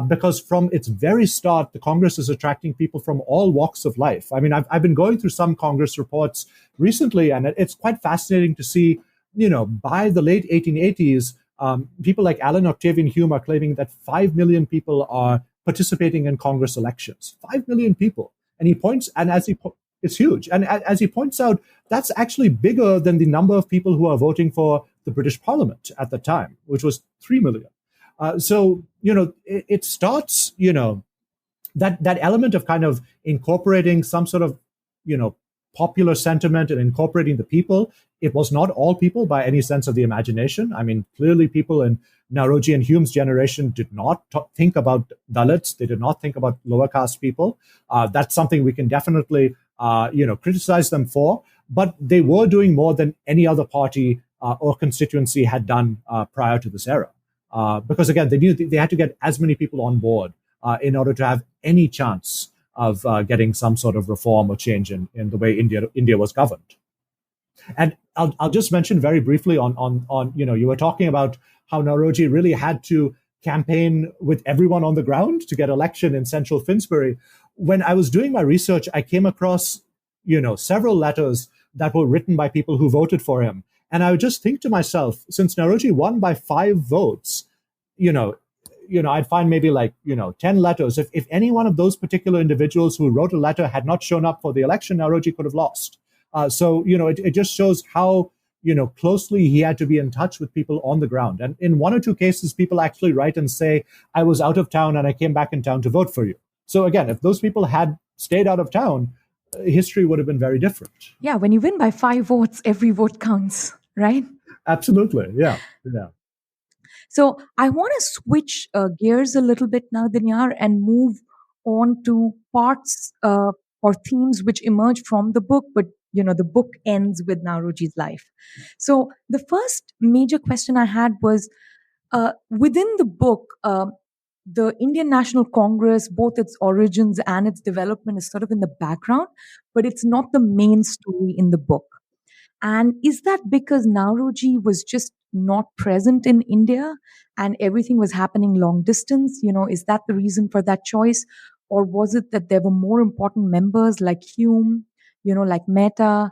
Because from its very start, the Congress is attracting people from all walks of life. I mean, I've been going through some Congress reports recently, and it's quite fascinating to see, by the late 1880s, people like Alan Octavian Hume are claiming that 5 million people are participating in Congress elections. 5 million people. And it's huge. And as he points out, that's actually bigger than the number of people who are voting for the British Parliament at the time, which was 3 million. It starts, that element of kind of incorporating some sort of, popular sentiment and incorporating the people. It was not all people by any sense of the imagination. I mean, clearly people in Naoroji and Hume's generation did not think about Dalits. They did not think about lower caste people. That's something we can definitely, criticize them for. But they were doing more than any other party or constituency had done prior to this era. Because again, they knew they had to get as many people on board in order to have any chance of getting some sort of reform or change in the way India was governed. And I'll just mention very briefly on you were talking about how Naoroji really had to campaign with everyone on the ground to get election in central Finsbury. When I was doing my research, I came across, several letters that were written by people who voted for him. And I would just think to myself, since Naoroji won by 5 votes, I'd find maybe 10 letters. If any one of those particular individuals who wrote a letter had not shown up for the election, Naoroji could have lost. It just shows how, closely he had to be in touch with people on the ground. And in 1 or 2 cases, people actually write and say, I was out of town and I came back in town to vote for you. So again, if those people had stayed out of town, history would have been very different. Yeah, when you win by 5 votes, every vote counts, right? Absolutely, yeah. So I want to switch gears a little bit now, Dinyar, and move on to parts or themes which emerge from the book, but the book ends with Naoroji's life. So the first major question I had was, within the book, the Indian National Congress, both its origins and its development is sort of in the background, but it's not the main story in the book. And is that because Naoroji was just not present in India and everything was happening long distance? Is that the reason for that choice? Or was it that there were more important members like Hume, like Mehta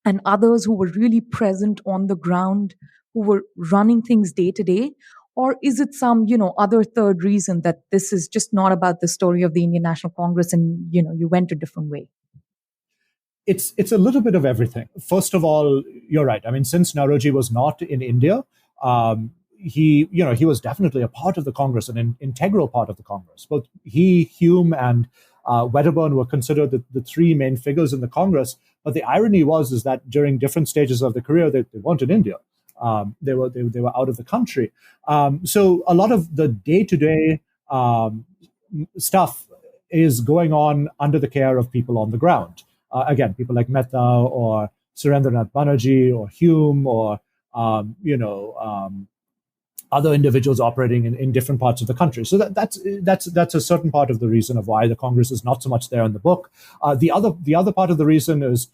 and others who were really present on the ground, who were running things day to day? Or is it some, other third reason that this is just not about the story of the Indian National Congress and, you went a different way? It's a little bit of everything. First of all, you're right. I mean, since Naoroji was not in India, he was definitely a part of the Congress, an integral part of the Congress. Both he, Hume, and Wedderburn were considered the 3 main figures in the Congress. But the irony is that during different stages of their career, they weren't in India. They were out of the country. So a lot of the day-to-day stuff is going on under the care of people on the ground. Again, people like Mehta or Surendranath Banerjee or Hume or other individuals operating in different parts of the country. So that's a certain part of the reason of why the Congress is not so much there in the book. The other part of the reason is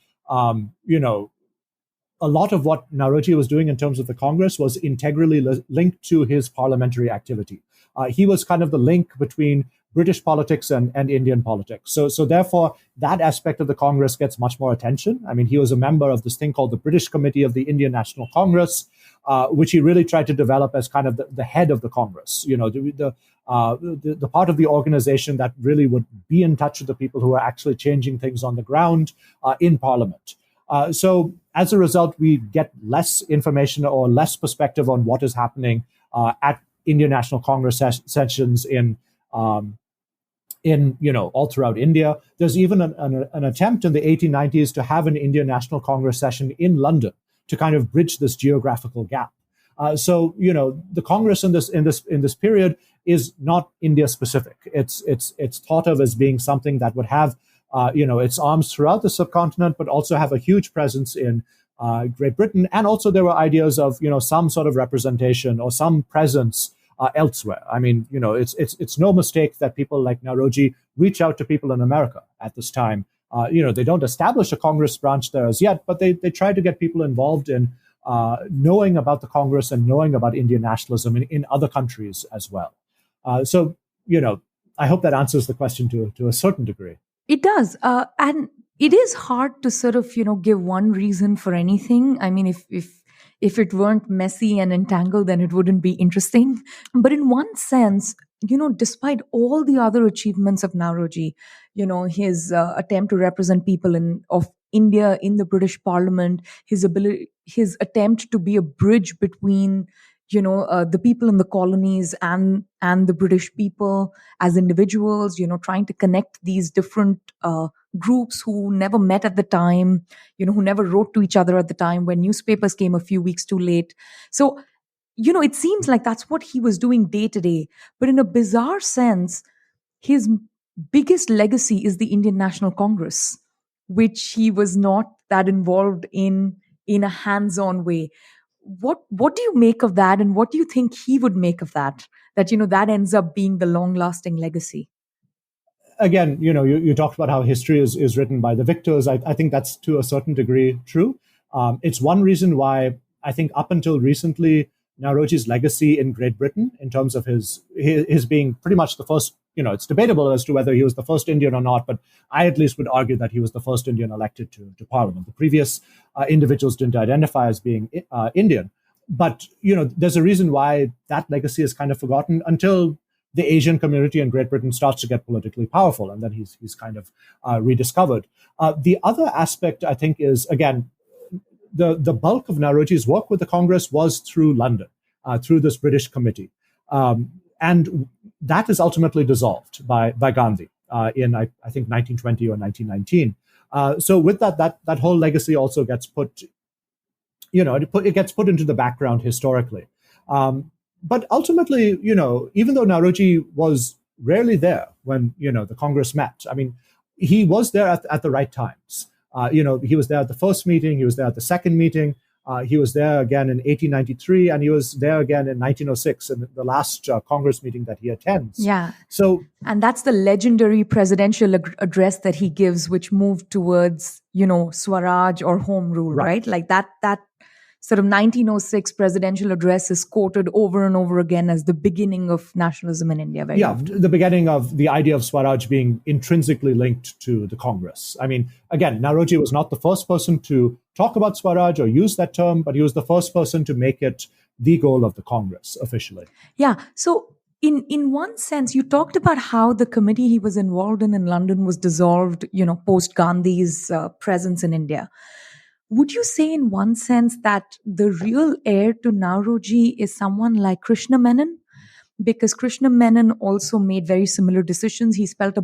a lot of what Naoroji was doing in terms of the Congress was integrally linked to his parliamentary activity. He was kind of the link between British politics and Indian politics. So therefore, that aspect of the Congress gets much more attention. I mean, he was a member of this thing called the British Committee of the Indian National Congress, which he really tried to develop as kind of the head of the Congress. The part of the organization that really would be in touch with the people who are actually changing things on the ground in Parliament. So as a result, we get less information or less perspective on what is happening at Indian National Congress sessions in all throughout India. There's even an attempt in the 1890s to have an Indian National Congress session in London to kind of bridge this geographical gap. So the Congress in this period is not India specific. It's thought of as being something that would have its arms throughout the subcontinent, but also have a huge presence in Great Britain. And also there were ideas of some sort of representation or some presence elsewhere. I mean, it's no mistake that people like Naoroji reach out to people in America at this time. They don't establish a Congress branch there as yet, but they try to get people involved in knowing about the Congress and knowing about Indian nationalism in other countries as well. So I hope that answers the question to a certain degree. It does. And it is hard to sort of, give one reason for anything. I mean, if it weren't messy and entangled, then it wouldn't be interesting. But in one sense, despite all the other achievements of Naoroji, his attempt to represent people of India in the British Parliament, his attempt to be a bridge between the people in the colonies and the British people as individuals, trying to connect these different groups who never met at the time, who never wrote to each other at the time, when newspapers came a few weeks too late. So, it seems like that's what he was doing day to day. But in a bizarre sense, his biggest legacy is the Indian National Congress, which he was not that involved in a hands-on way. What do you make of that, and what do you think he would make of that? That that ends up being the long-lasting legacy. Again, you talked about how history is written by the victors. I think that's to a certain degree true. It's one reason why I think up until recently, Naoroji's legacy in Great Britain, in terms of his being pretty much the first, it's debatable as to whether he was the first Indian or not, but I at least would argue that he was the first Indian elected to Parliament. The previous individuals didn't identify as being Indian. But, there's a reason why that legacy is kind of forgotten until the Asian community in Great Britain starts to get politically powerful, and then he's kind of rediscovered. The other aspect, I think, is, again, the bulk of Naoroji's work with the Congress was through London, through this British committee. And that is ultimately dissolved by Gandhi in, I think, 1920 or 1919. So with that whole legacy also gets put, it gets put into the background historically. But ultimately, even though Naoroji was rarely there when, the Congress met, I mean, he was there at the right times. He was there at the first meeting, he was there at the second meeting, he was there again in 1893, and he was there again in 1906 in the last Congress meeting that he attends. Yeah. So, and that's the legendary presidential address that he gives, which moved towards, Swaraj or home rule, right? Like that sort of 1906 presidential address is quoted over and over again as the beginning of nationalism in India. Very often. The beginning of the idea of Swaraj being intrinsically linked to the Congress. I mean, again, Naoroji was not the first person to talk about Swaraj or use that term, but he was the first person to make it the goal of the Congress officially. Yeah. So in one sense, you talked about how the committee he was involved in London was dissolved, post Gandhi's presence in India. Would you say in one sense that the real heir to Naoroji is someone like Krishna Menon? Because Krishna Menon also made very similar decisions. He spent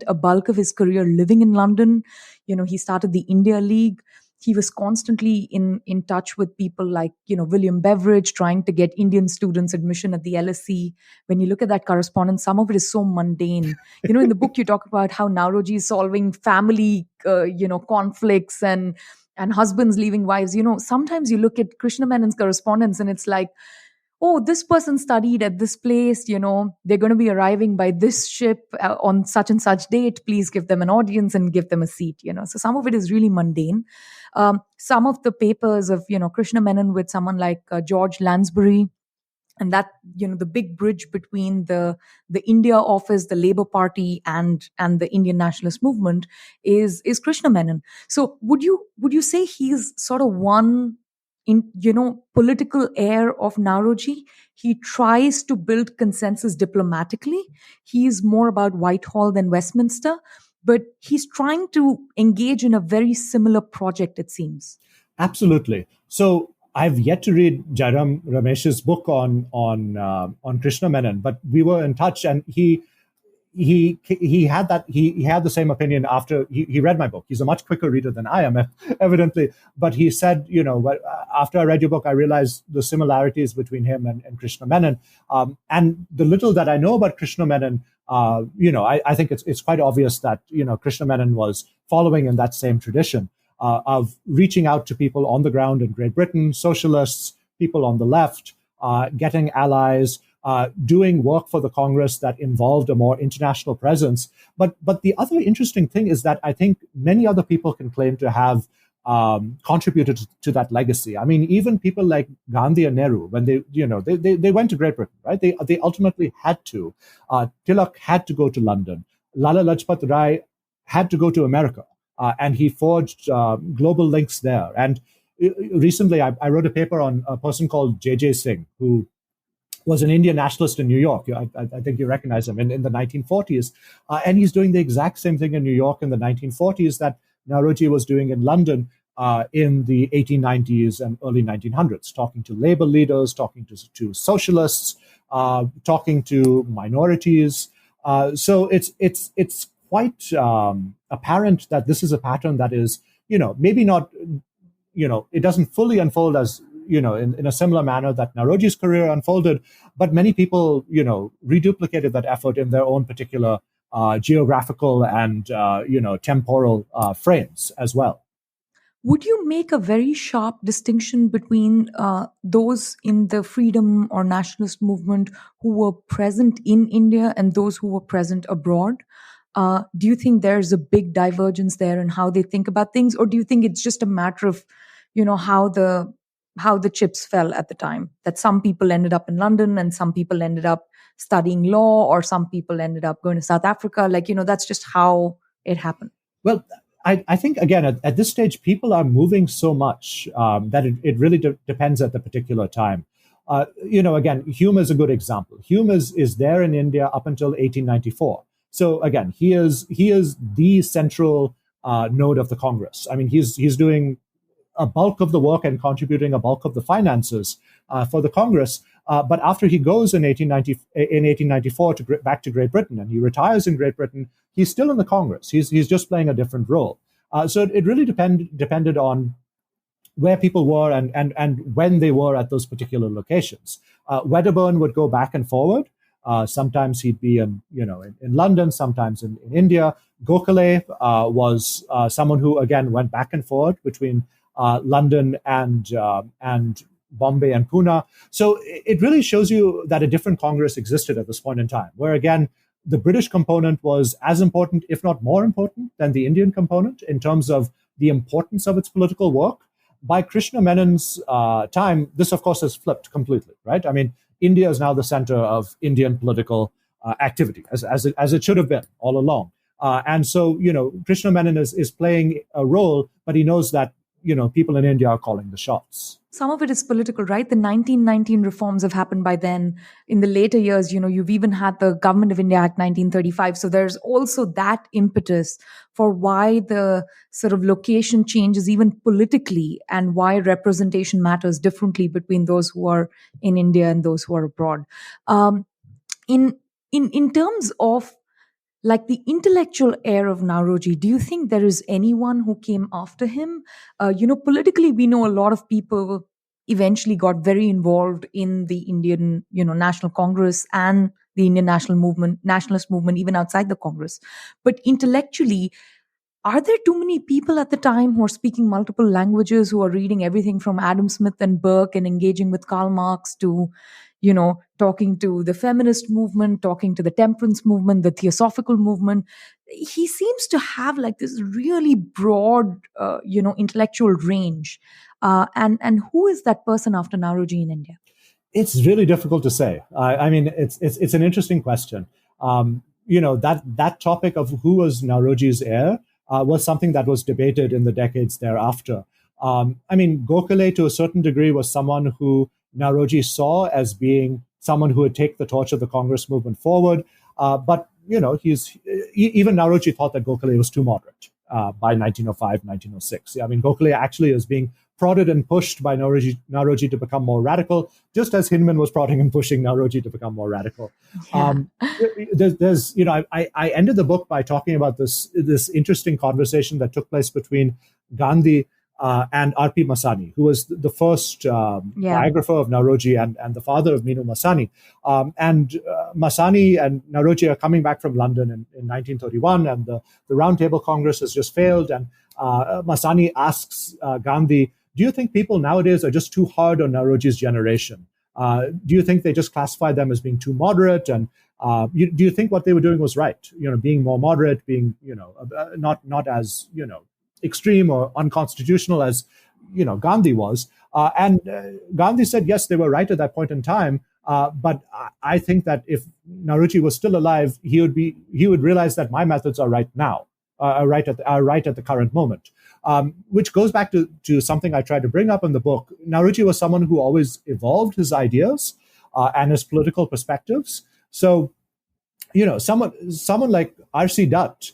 a bulk of his career living in London. He started the India League. He was constantly in touch with people like, William Beveridge, trying to get Indian students admission at the LSE. When you look at that correspondence, some of it is so mundane. In the book, you talk about how Naoroji is solving family, conflicts and husbands leaving wives. Sometimes you look at Krishna Menon's correspondence and it's like, oh, this person studied at this place, they're going to be arriving by this ship on such and such date. Please give them an audience and give them a seat. So some of it is really mundane. Some of the papers of, Krishna Menon with someone like George Lansbury, and that, the big bridge between the India office, the Labour Party, and the Indian nationalist movement is Krishna Menon. So would you say he's sort of one in political heir of Naoroji? He tries to build consensus diplomatically. He's more about Whitehall than Westminster, but he's trying to engage in a very similar project, it seems. Absolutely. So I've yet to read Jairam Ramesh's book on Krishna Menon, but we were in touch, and he had the same opinion after he read my book. He's a much quicker reader than I am, evidently. But he said, after I read your book, I realized the similarities between him and Krishna Menon. And the little that I know about Krishna Menon, I think it's quite obvious that Krishna Menon was following in that same tradition of reaching out to people on the ground in Great Britain, socialists, people on the left, getting allies, doing work for the Congress that involved a more international presence. But the other interesting thing is that I think many other people can claim to have contributed to that legacy. I mean, even people like Gandhi and Nehru, when they went to Great Britain, right? They ultimately had to. Tilak had to go to London. Lala Lajpat Rai had to go to America. And he forged global links there. And recently, I wrote a paper on a person called J.J. Singh, who was an Indian nationalist in New York. I think you recognize him in the 1940s. And he's doing the exact same thing in New York in the 1940s that Naoroji was doing in London in the 1890s and early 1900s, talking to labor leaders, talking to socialists, talking to minorities. So it's quite apparent that this is a pattern that is, maybe not, it doesn't fully unfold as, in a similar manner that Naoroji's career unfolded, but many people, reduplicated that effort in their own particular geographical and, temporal frames as well. Would you make a very sharp distinction between those in the freedom or nationalist movement who were present in India and those who were present abroad? Do you think there's a big divergence there in how they think about things, or do you think it's just a matter of, how the chips fell at the time? That some people ended up in London and some people ended up studying law, or some people ended up going to South Africa. That's just how it happened. Well, I think, again, at this stage, people are moving so much that it really depends at the particular time. Again, Hume is a good example. Hume is there in India up until 1894. So again, he is the central node of the Congress. I mean, he's doing a bulk of the work and contributing a bulk of the finances for the Congress. But after he goes in 1894 back to Great Britain, and he retires in Great Britain, he's still in the Congress. He's just playing a different role. So it really depended on where people were and when they were at those particular locations. Wedderburn would go back and forward. Sometimes he'd be in London, sometimes in India. Gokhale was someone who again went back and forth between London and Bombay and Pune. So it really shows you that a different Congress existed at this point in time, where again the British component was as important, if not more important, than the Indian component in terms of the importance of its political work. By Krishna Menon's time, this of course has flipped completely, right? I mean, India is now the center of Indian political activity, as it should have been all along. And so, Krishna Menon is playing a role, but he knows that, people in India are calling the shots. Some of it is political, right? The 1919 reforms have happened by then. In the later years, you've even had the Government of India Act 1935. So there's also that impetus for why the sort of location changes even politically, and why representation matters differently between those who are in India and those who are abroad. In terms of like the intellectual heir of Naoroji, do you think there is anyone who came after him? Politically, we know a lot of people eventually got very involved in the Indian, National Congress and the Indian nationalist movement, even outside the Congress. But intellectually, are there too many people at the time who are speaking multiple languages, who are reading everything from Adam Smith and Burke and engaging with Karl Marx to, talking to the feminist movement, talking to the temperance movement, the theosophical movement. He seems to have like this really broad, intellectual range. And who is that person after Naoroji in India? It's really difficult to say. I mean, it's an interesting question. That topic of who was Naoroji's heir was something that was debated in the decades thereafter. I mean, Gokhale, to a certain degree, was someone who Naoroji saw as being someone who would take the torch of the Congress movement forward. But even Naoroji thought that Gokhale was too moderate by 1905, 1906. I mean, Gokhale actually is being prodded and pushed by Naoroji to become more radical, just as Hyndman was prodding and pushing Naoroji to become more radical. Yeah. I ended the book by talking about this interesting conversation that took place between Gandhi and R.P. Masani, who was the first biographer of Naoroji and the father of Minu Masani. Masani and Naoroji are coming back from London in 1931, and the Round Table Congress has just failed. And Masani asks Gandhi, do you think people nowadays are just too hard on Naoroji's generation? Do you think they just classify them as being too moderate? And do you think what they were doing was right? Being more moderate, being, not as, extreme or unconstitutional as, Gandhi was. And Gandhi said, yes, they were right at that point in time. But I think that if Naoroji was still alive, he would realize that my methods are right now, are right at the current moment. Which goes back to something I tried to bring up in the book. Naoroji was someone who always evolved his ideas and his political perspectives. So, someone like R.C. Dutt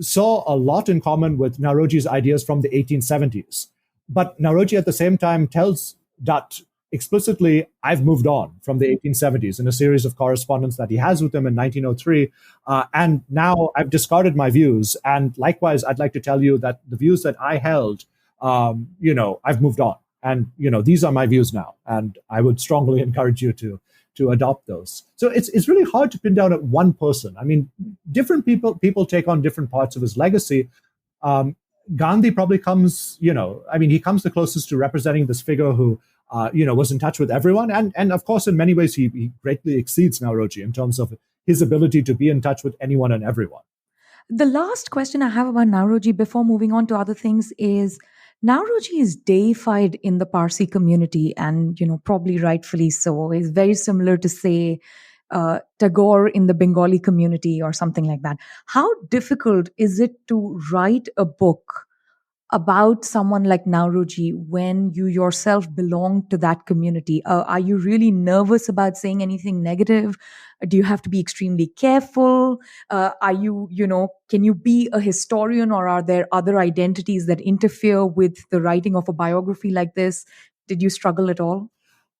saw a lot in common with Naoroji's ideas from the 1870s. But Naoroji at the same time tells Dutt explicitly, I've moved on from the 1870s in a series of correspondence that he has with him in 1903. And now I've discarded my views. And likewise, I'd like to tell you that the views that I held, I've moved on. And, these are my views now. And I would strongly encourage you to adopt those. So it's really hard to pin down at one person. I mean, different people take on different parts of his legacy. Gandhi probably comes, he comes the closest to representing this figure who, was in touch with everyone. And of course, in many ways, he greatly exceeds Naoroji in terms of his ability to be in touch with anyone and everyone. The last question I have about Naoroji before moving on to other things is, Naoroji is deified in the Parsi community, and probably rightfully so. It's very similar to, say, Tagore in the Bengali community or something like that. How difficult is it to write a book about someone like Naoroji when you yourself belong to that community? Are you really nervous about saying anything negative? Do you have to be extremely careful? Can you be a historian, or are there other identities that interfere with the writing of a biography like this? Did you struggle at all?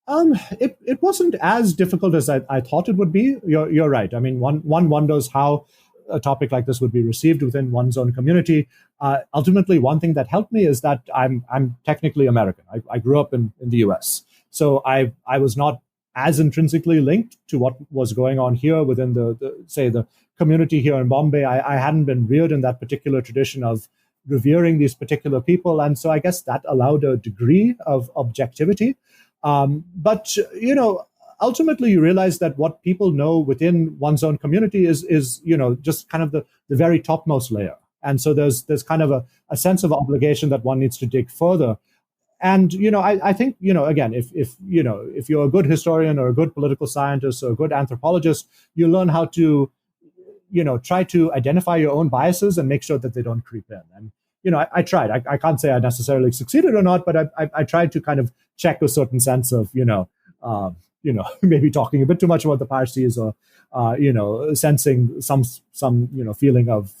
It wasn't as difficult as I thought it would be. You're right. I mean, one wonders how a topic like this would be received within one's own community. Ultimately, one thing that helped me is that I'm technically American. I grew up in the US. So I was not as intrinsically linked to what was going on here within the community here in Bombay. I hadn't been reared in that particular tradition of revering these particular people. And so I guess that allowed a degree of objectivity. But ultimately you realize that what people know within one's own community is just kind of the very topmost layer. And so there's kind of a sense of obligation that one needs to dig further. And, I think, again, if you're a good historian or a good political scientist or a good anthropologist, you learn how to, try to identify your own biases and make sure that they don't creep in. And, I tried. I can't say I necessarily succeeded or not, but I tried to kind of check a certain sense of, maybe talking a bit too much about the Parsis, or, sensing some feeling of,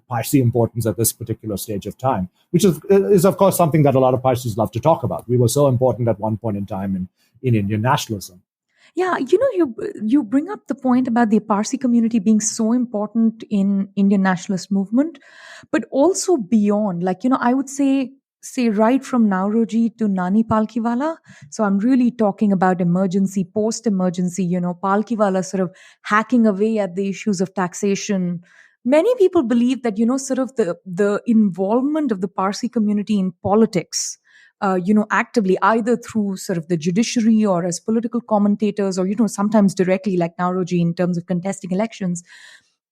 Parsi importance at this particular stage of time, which is of course something that a lot of Parsis love to talk about. We were so important at one point in time in Indian nationalism. Yeah, you bring up the point about the Parsi community being so important in Indian nationalist movement, but also beyond. I would say right from Naoroji to Nani Palkiwala. So I'm really talking about emergency, post-emergency, Palkiwala sort of hacking away at the issues of taxation. Many people believe that, sort of the involvement of the Parsi community in politics actively, either through sort of the judiciary or as political commentators, or, sometimes directly like Naoroji in terms of contesting elections.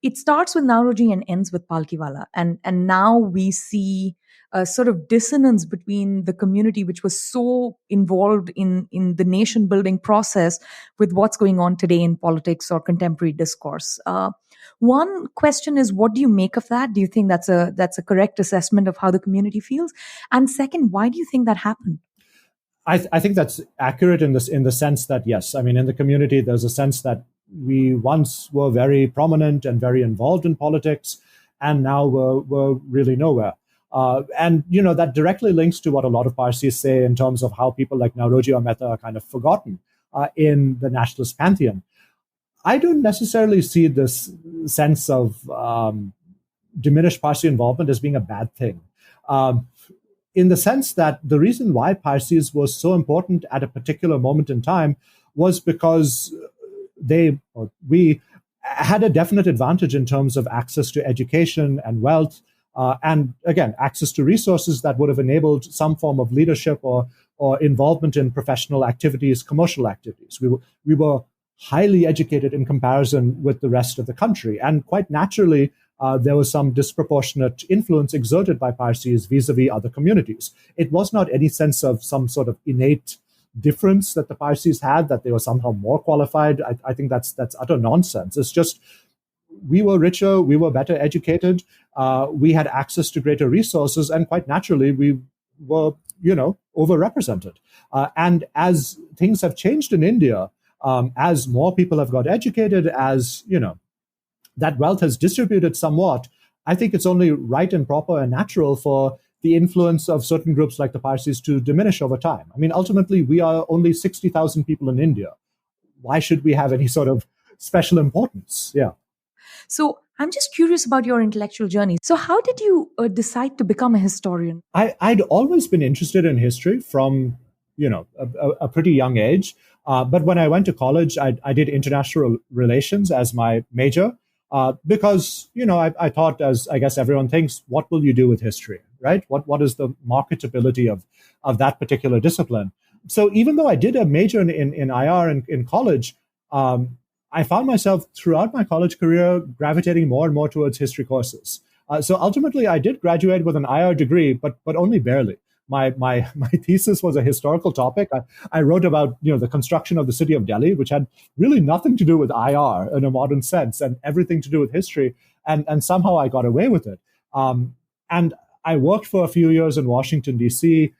It starts with Naoroji and ends with Palkiwala. And now we see a sort of dissonance between the community, which was so involved in the nation building process, with what's going on today in politics or contemporary discourse. One question is, what do you make of that? Do you think that's a correct assessment of how the community feels? And second, why do you think that happened? I think that's accurate in the sense that, yes, I mean, in the community, there's a sense that we once were very prominent and very involved in politics, and now we're really nowhere. And, that directly links to what a lot of Parsis say in terms of how people like Naoroji or Mehta are kind of forgotten in the nationalist pantheon. I don't necessarily see this sense of diminished Parsi involvement as being a bad thing. In the sense that the reason why Parsis was so important at a particular moment in time was because we had a definite advantage in terms of access to education and wealth, and again, access to resources that would have enabled some form of leadership or involvement in professional activities, commercial activities. We were highly educated in comparison with the rest of the country, and quite naturally, there was some disproportionate influence exerted by Parsis vis-a-vis other communities. It was not any sense of some sort of innate difference that the Parsis had, that they were somehow more qualified. I think that's utter nonsense. It's just we were richer, we were better educated, we had access to greater resources, and quite naturally we were, overrepresented. And as things have changed in India, as more people have got educated, as, that wealth has distributed somewhat, I think it's only right and proper and natural for the influence of certain groups like the Parsis to diminish over time. I mean, ultimately, we are only 60,000 people in India. Why should we have any sort of special importance? Yeah. So I'm just curious about your intellectual journey. So how did you decide to become a historian? I'd always been interested in history from, a pretty young age. But when I went to college, I did international relations as my major. Because, I thought, as I guess everyone thinks, what will you do with history, right? What is the marketability of that particular discipline? So even though I did a major in IR in college, I found myself throughout my college career gravitating more and more towards history courses. So ultimately, I did graduate with an IR degree, but only barely. My thesis was a historical topic. I wrote about the construction of the city of Delhi, which had really nothing to do with IR in a modern sense, and everything to do with history. And somehow I got away with it. And I worked for a few years in Washington, D.C.,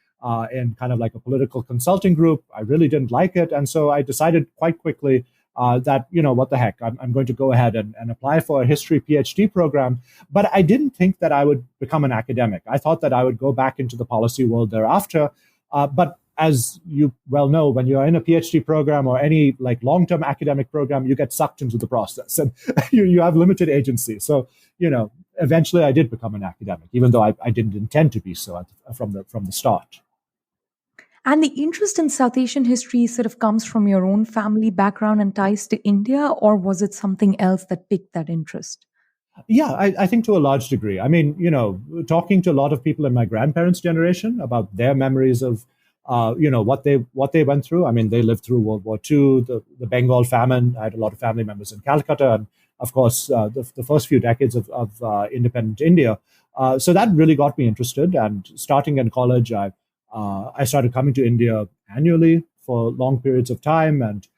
in kind of like a political consulting group. I really didn't like it, and so I decided quite quickly that, what the heck, I'm going to go ahead and apply for a history PhD program. But I didn't think that I would become an academic. I thought that I would go back into the policy world thereafter. But as you well know, when you're in a PhD program or any like long-term academic program, you get sucked into the process and you have limited agency. So, eventually I did become an academic, even though I didn't intend to be so from the start. And the interest in South Asian history sort of comes from your own family background and ties to India, or was it something else that piqued that interest? Yeah, I think to a large degree. I mean, talking to a lot of people in my grandparents' generation about their memories of, what they went through. I mean, they lived through World War II, the Bengal famine. I had a lot of family members in Calcutta, and of course, the first few decades of independent India. So that really got me interested. And starting in college, I started coming to India annually for long periods of time and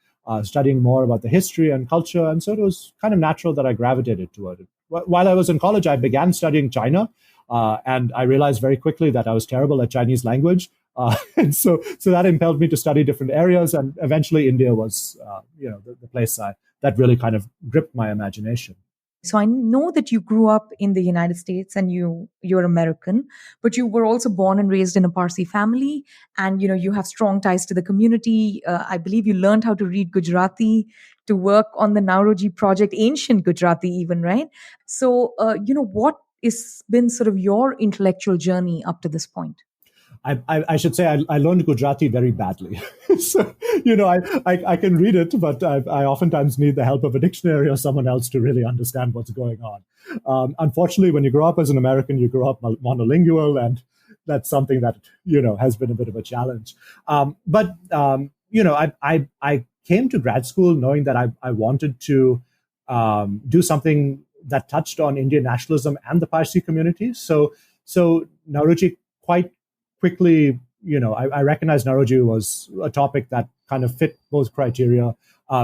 studying more about the history and culture. And so it was kind of natural that I gravitated toward it. While I was in college, I began studying China, and I realized very quickly that I was terrible at Chinese language. And so that impelled me to study different areas. And eventually India was, the place that really kind of gripped my imagination. So I know that you grew up in the United States and you're American, but you were also born and raised in a Parsi family, and you have strong ties to the community. I believe you learned how to read Gujarati to work on the Naoroji project, ancient Gujarati even, right? So what has been sort of your intellectual journey up to this point? I should say I learned Gujarati very badly. So, I can read it, but I oftentimes need the help of a dictionary or someone else to really understand what's going on. Unfortunately, when you grow up as an American, you grow up monolingual, and that's something that, has been a bit of a challenge. I came to grad school knowing that I wanted to do something that touched on Indian nationalism and the Parsi community. So Naoroji quite quickly, I recognized Naoroji was a topic that kind of fit both criteria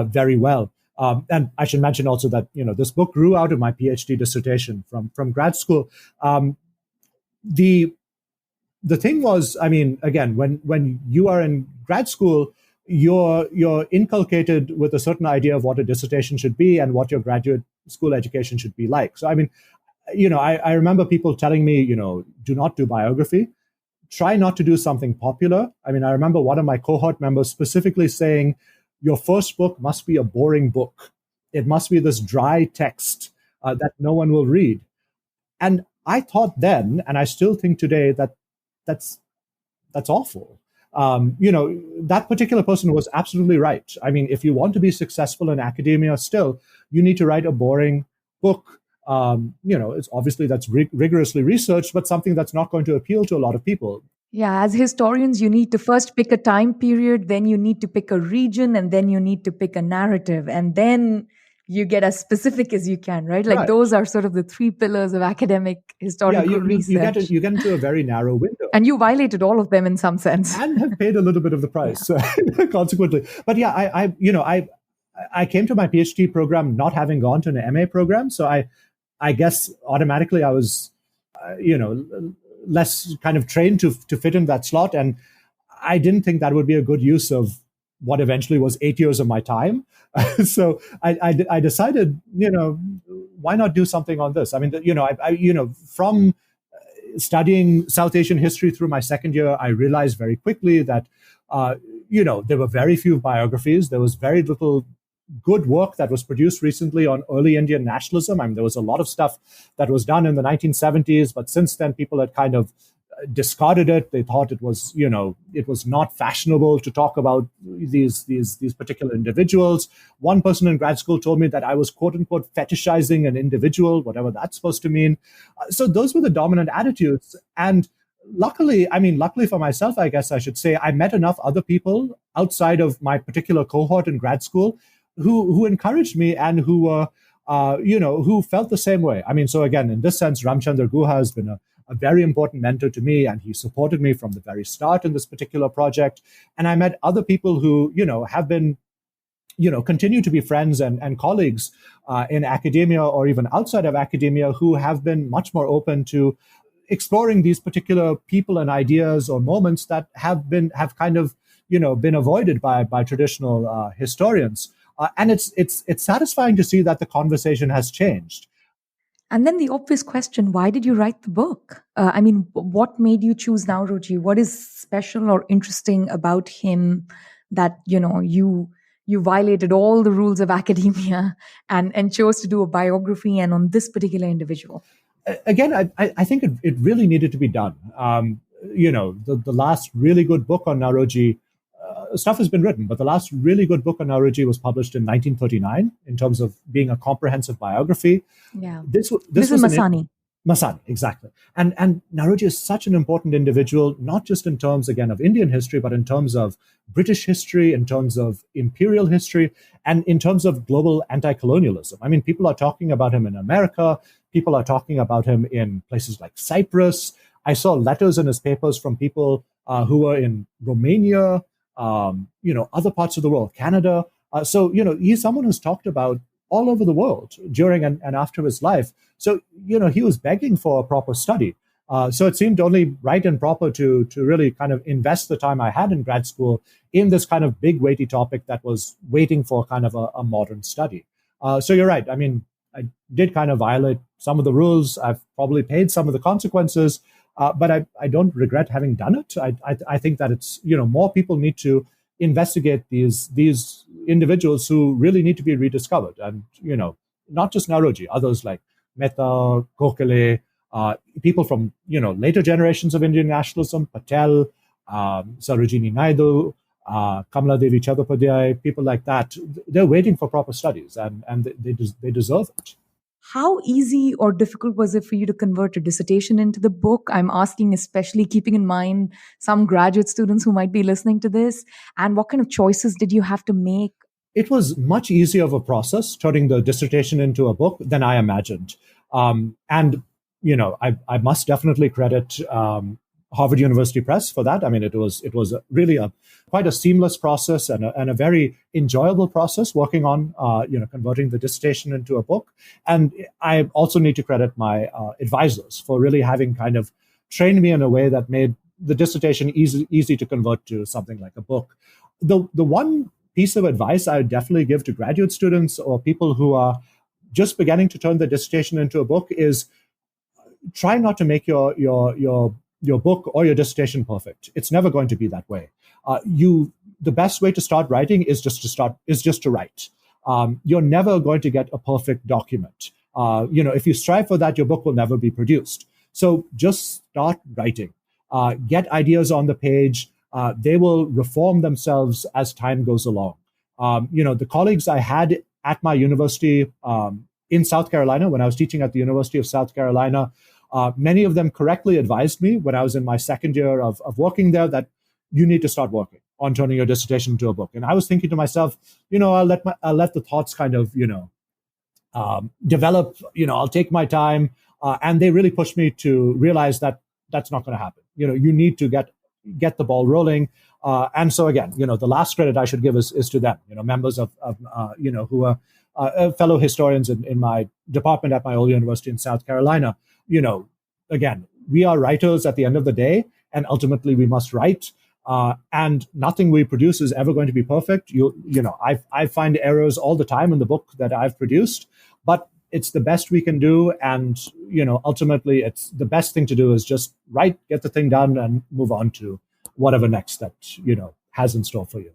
very well. And I should mention also that, this book grew out of my PhD dissertation from grad school. The thing was, again, when you are in grad school, you're inculcated with a certain idea of what a dissertation should be and what your graduate school education should be like. So, I remember people telling me, do not do biography. Try not to do something popular. I remember one of my cohort members specifically saying, your first book must be a boring book. It must be this dry text that no one will read. And I thought then, and I still think today, that's awful. That particular person was absolutely right. If you want to be successful in academia still, you need to write a boring book. It's obviously that's rigorously researched, but something that's not going to appeal to a lot of people. Yeah, as historians, you need to first pick a time period, then you need to pick a region, and then you need to pick a narrative, and then you get as specific as you can, right? Like those are sort of the three pillars of academic historical research. You get into a very narrow window. And you violated all of them in some sense. And have paid a little bit of the price, consequently. But yeah, I came to my PhD program not having gone to an MA program. So I guess automatically I was, less kind of trained to fit in that slot. And I didn't think that would be a good use of what eventually was 8 years of my time. So I decided, why not do something on this? From studying South Asian history through my second year, I realized very quickly that, there were very few biographies. There was very little good work that was produced recently on early Indian nationalism. There was a lot of stuff that was done in the 1970s, but since then people had kind of discarded it. They thought it was not fashionable to talk about these particular individuals. One person in grad school told me that I was quote unquote fetishizing an individual, whatever that's supposed to mean. So those were the dominant attitudes. And luckily for myself, I guess I should say, I met enough other people outside of my particular cohort in grad school who encouraged me and who were, who felt the same way. So again, in this sense, Ramchandra Guha has been a very important mentor to me, and he supported me from the very start in this particular project. And I met other people who, have been, continue to be friends and colleagues in academia or even outside of academia, who have been much more open to exploring these particular people and ideas or moments that have kind of, been avoided by traditional historians. And it's satisfying to see that the conversation has changed. And then the obvious question, why did you write the book? What made you choose Naoroji? What is special or interesting about him that, you violated all the rules of academia and chose to do a biography and on this particular individual? Again, I think it really needed to be done. The last really good book on Naoroji, stuff has been written, but the last really good book on Naoroji was published in 1939 in terms of being a comprehensive biography. Yeah. This is Masani. Masani, exactly. And Naoroji is such an important individual, not just in terms, again, of Indian history, but in terms of British history, in terms of imperial history, and in terms of global anti-colonialism. People are talking about him in America. People are talking about him in places like Cyprus. I saw letters in his papers from people who were in Romania, other parts of the world, Canada. So he's someone who's talked about all over the world during and after his life. So, he was begging for a proper study. So it seemed only right and proper to really kind of invest the time I had in grad school in this kind of big, weighty topic that was waiting for kind of a modern study. So you're right. I did kind of violate some of the rules. I've probably paid some of the consequences. But I don't regret having done it. I think that it's, more people need to investigate these individuals who really need to be rediscovered. And, not just Naoroji, others like Mehta, Gokhale, people from, later generations of Indian nationalism, Patel, Sarojini Naidu, Kamala Devi Chattopadhyay, people like that. They're waiting for proper studies and they deserve it. How easy or difficult was it for you to convert a dissertation into the book? I'm asking, especially keeping in mind some graduate students who might be listening to this. And what kind of choices did you have to make? It was much easier of a process turning the dissertation into a book than I imagined. And, I must definitely credit Harvard University Press for that. I mean, it was really quite a seamless process and a very enjoyable process working on, converting the dissertation into a book. And I also need to credit my advisors for really having kind of trained me in a way that made the dissertation easy to convert to something like a book. The one piece of advice I would definitely give to graduate students or people who are just beginning to turn the dissertation into a book is try not to make your book or your dissertation perfect. It's never going to be that way. The best way to start writing is just to write. You're never going to get a perfect document. If you strive for that, your book will never be produced. So just start writing. Get ideas on the page. They will reform themselves as time goes along. The colleagues I had at my university in South Carolina, when I was teaching at the University of South Carolina, many of them correctly advised me when I was in my second year of working there that you need to start working on turning your dissertation into a book. And I was thinking to myself, I'll let the thoughts kind of, develop, I'll take my time. And they really pushed me to realize that that's not going to happen. You need to get the ball rolling. And so again, the last credit I should give is to them, members of who are fellow historians in my department at my old university in South Carolina. Again, we are writers at the end of the day, and ultimately we must write. And nothing we produce is ever going to be perfect. I find errors all the time in the book that I've produced, but it's the best we can do. And, ultimately it's the best thing to do is just write, get the thing done and move on to whatever next that, has in store for you.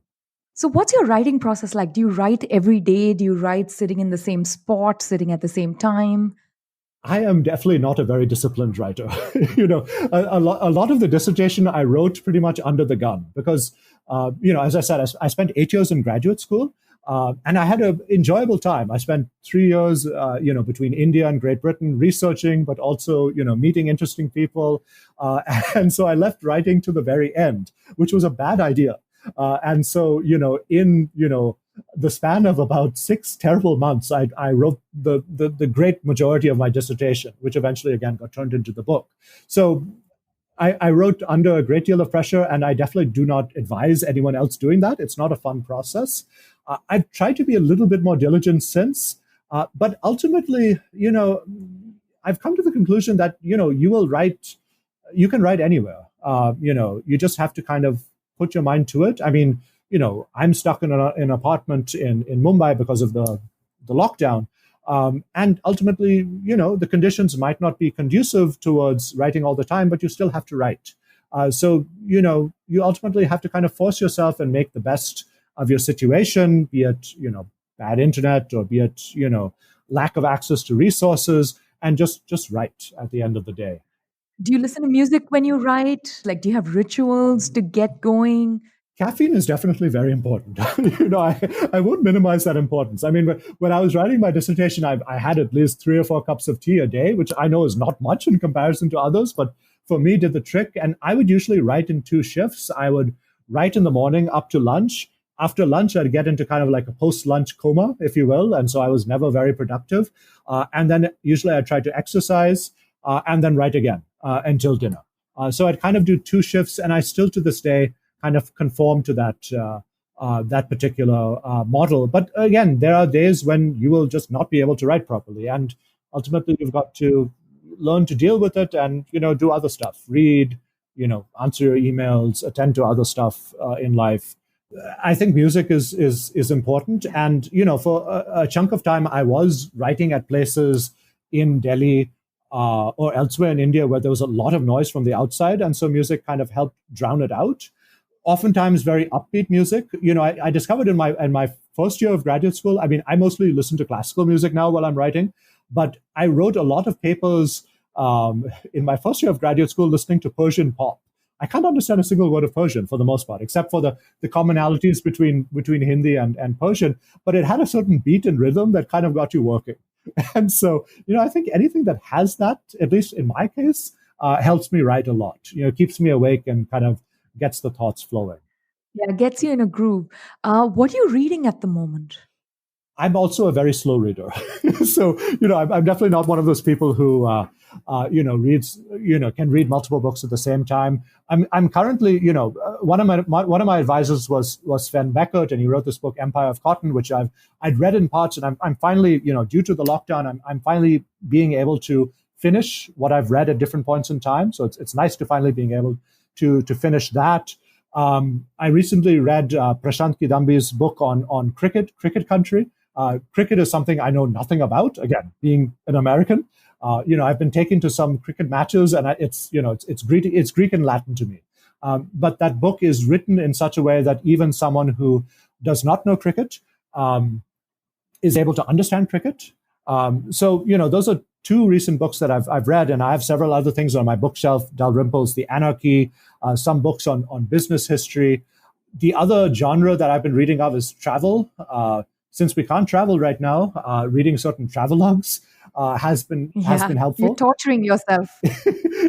So what's your writing process like? Do you write every day? Do you write sitting in the same spot, sitting at the same time? I am definitely not a very disciplined writer. A lot of the dissertation I wrote pretty much under the gun because, as I said, I spent 8 years in graduate school and I had an enjoyable time. I spent 3 years, between India and Great Britain researching, but also, meeting interesting people. And so I left writing to the very end, which was a bad idea. And so, in the span of about 6 terrible months, I wrote the great majority of my dissertation, which eventually, again, got turned into the book. So I wrote under a great deal of pressure, and I definitely do not advise anyone else doing that. It's not a fun process. I've tried to be a little bit more diligent since, but ultimately, I've come to the conclusion that, you can write anywhere. You just have to kind of put your mind to it. I mean, I'm stuck in an apartment in Mumbai because of the lockdown. And ultimately, the conditions might not be conducive towards writing all the time, but you still have to write. So, you ultimately have to kind of force yourself and make the best of your situation, be it, bad internet or be it, lack of access to resources, and just write at the end of the day. Do you listen to music when you write? Like, do you have rituals to get going? Caffeine is definitely very important. I won't minimize that importance. I mean, when I was writing my dissertation, I had at least 3 or 4 cups of tea a day, which I know is not much in comparison to others, but for me did the trick. And I would usually write in 2 shifts. I would write in the morning up to lunch. After lunch, I'd get into kind of like a post-lunch coma, if you will. And so I was never very productive. And then usually I'd try to exercise and then write again until dinner. So I'd kind of do 2 shifts, and I still to this day kind of conform to that particular model. But again, there are days when you will just not be able to write properly, and ultimately you've got to learn to deal with it and do other stuff, read, answer your emails, attend to other stuff in life. I think music is important, and for a chunk of time I was writing at places in Delhi or elsewhere in India where there was a lot of noise from the outside, and so music kind of helped drown it out. Oftentimes very upbeat music. I discovered in my first year of graduate school, I mean, I mostly listen to classical music now while I'm writing, but I wrote a lot of papers in my first year of graduate school listening to Persian pop. I can't understand a single word of Persian for the most part, except for the commonalities between Hindi and Persian, but it had a certain beat and rhythm that kind of got you working. And so, I think anything that has that, at least in my case, helps me write a lot. Keeps me awake and kind of gets the thoughts flowing. Yeah, gets you in a groove. What are you reading at the moment? I'm also a very slow reader. So, I'm definitely not one of those people who, reads, can read multiple books at the same time. I'm currently, one of my advisors was Sven Beckert, and he wrote this book, Empire of Cotton, which I'd read in parts, and I'm finally, due to the lockdown, I'm finally being able to finish what I've read at different points in time. So it's nice to finally being able to finish that. I recently read Prashant Kidambi's book on cricket country. Cricket is something I know nothing about. Again, being an American, I've been taken to some cricket matches, and it's Greek and Latin to me. But that book is written in such a way that even someone who does not know cricket is able to understand cricket. So those are two recent books that I've read, and I have several other things on my bookshelf: Dalrymple's The Anarchy, some books on business history. The other genre that I've been reading of is travel. Since we can't travel right now, reading certain travelogues has been helpful. You're torturing yourself.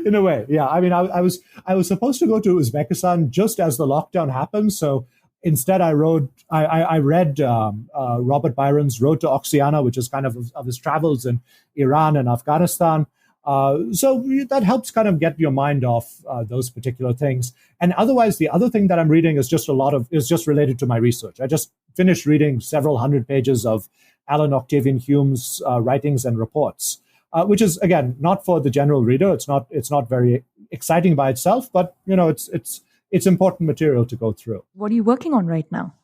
In a way, yeah. I mean, I was supposed to go to Uzbekistan just as the lockdown happened, so instead I read Robert Byron's Road to Oxiana, which is kind of his travels in Iran and Afghanistan. So that helps kind of get your mind off those particular things. And otherwise, the other thing that I'm reading is just related to my research. I just finished reading several hundred pages of Alan Octavian Hume's writings and reports, which is, again, not for the general reader. It's not very exciting by itself, but it's important material to go through. What are you working on right now?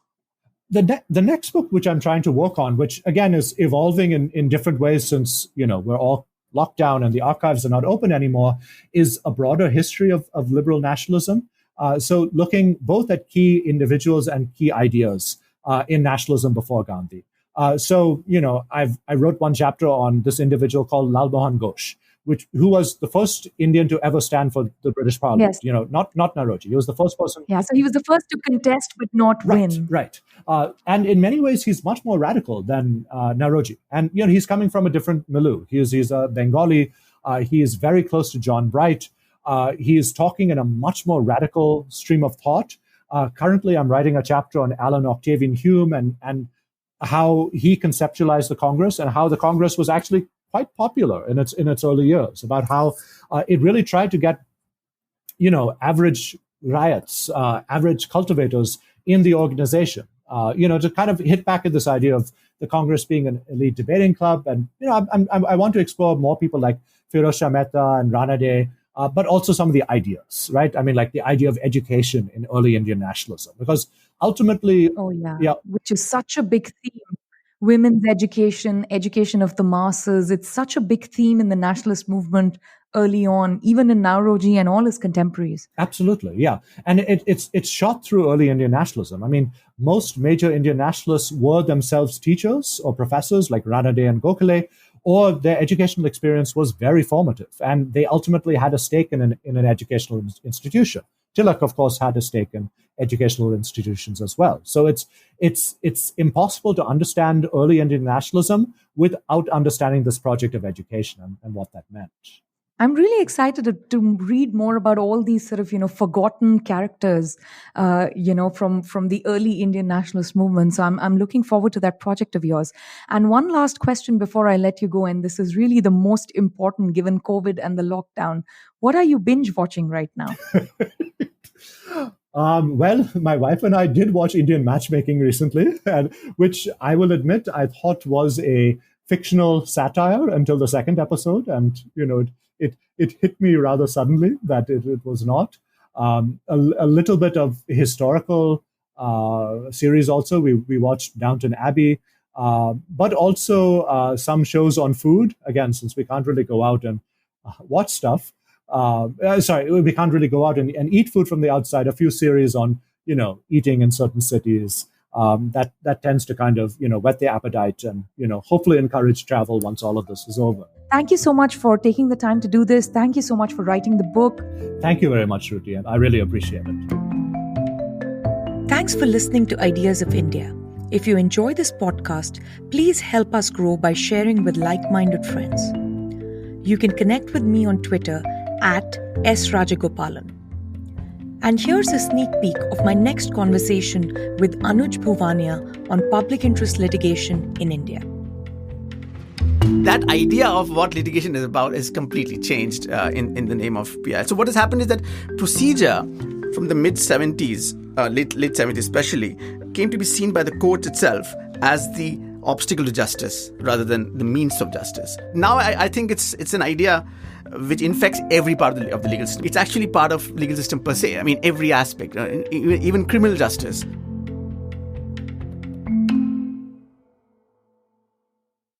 The next book, which I'm trying to work on, which again is evolving in different ways since we're all locked down and the archives are not open anymore, is a broader history of liberal nationalism. So looking both at key individuals and key ideas in nationalism before Gandhi. I wrote one chapter on this individual called Lal Mohan Ghosh, who was the first Indian to ever stand for the British Parliament. Yes. Not Naoroji. He was the first person. Yeah, so he was the first to contest but not win. Right. And in many ways, he's much more radical than Naoroji. And he's coming from a different milieu. He's a Bengali. He is very close to John Bright. He is talking in a much more radical stream of thought. Currently, I'm writing a chapter on Alan Octavian Hume and how he conceptualized the Congress and how the Congress was actually quite popular in its early years, about how it really tried to get, average riots, average cultivators in the organization, to kind of hit back at this idea of the Congress being an elite debating club. And, I want to explore more people like Firoz Shah Mehta and Rana Dey, but also some of the ideas, right? I mean, like the idea of education in early Indian nationalism, because ultimately... Oh, yeah. Which is such a big theme. Women's education of the masses. It's such a big theme in the nationalist movement early on, even in Naoroji and all his contemporaries. Absolutely, yeah. And it's shot through early Indian nationalism. I mean, most major Indian nationalists were themselves teachers or professors like Rana Dey and Gokhale, or their educational experience was very formative. And they ultimately had a stake in an educational institution. Tilak, of course, had a stake in educational institutions as well. So it's impossible to understand early Indian nationalism without understanding this project of education and what that meant. I'm really excited to read more about all these sort of, forgotten characters, from the early Indian nationalist movement. So I'm looking forward to that project of yours. And one last question before I let you go, and this is really the most important given COVID and the lockdown. What are you binge watching right now? Well, my wife and I did watch Indian Matchmaking recently, which I will admit I thought was a fictional satire until the second episode. And, it hit me rather suddenly that it was not. A little bit of historical series also. We watched Downton Abbey, but also some shows on food. Again, since we can't really go out and watch stuff. We can't really go out and eat food from the outside. A few series on, eating in certain cities. That tends to kind of, whet the appetite and, hopefully encourage travel once all of this is over. Thank you so much for taking the time to do this. Thank you so much for writing the book. Thank you very much, Shruti. I really appreciate it. Thanks for listening to Ideas of India. If you enjoy this podcast, please help us grow by sharing with like-minded friends. You can connect with me on Twitter at @srajagopalan. And here's a sneak peek of my next conversation with Anuj Bhuvania on public interest litigation in India. That idea of what litigation is about is completely changed in the name of PI. So what has happened is that procedure from the mid-70s, late 70s especially, came to be seen by the court itself as the obstacle to justice rather than the means of justice. Now I think it's an idea which infects every part of the legal system. It's actually part of legal system per se. I mean, every aspect, even criminal justice.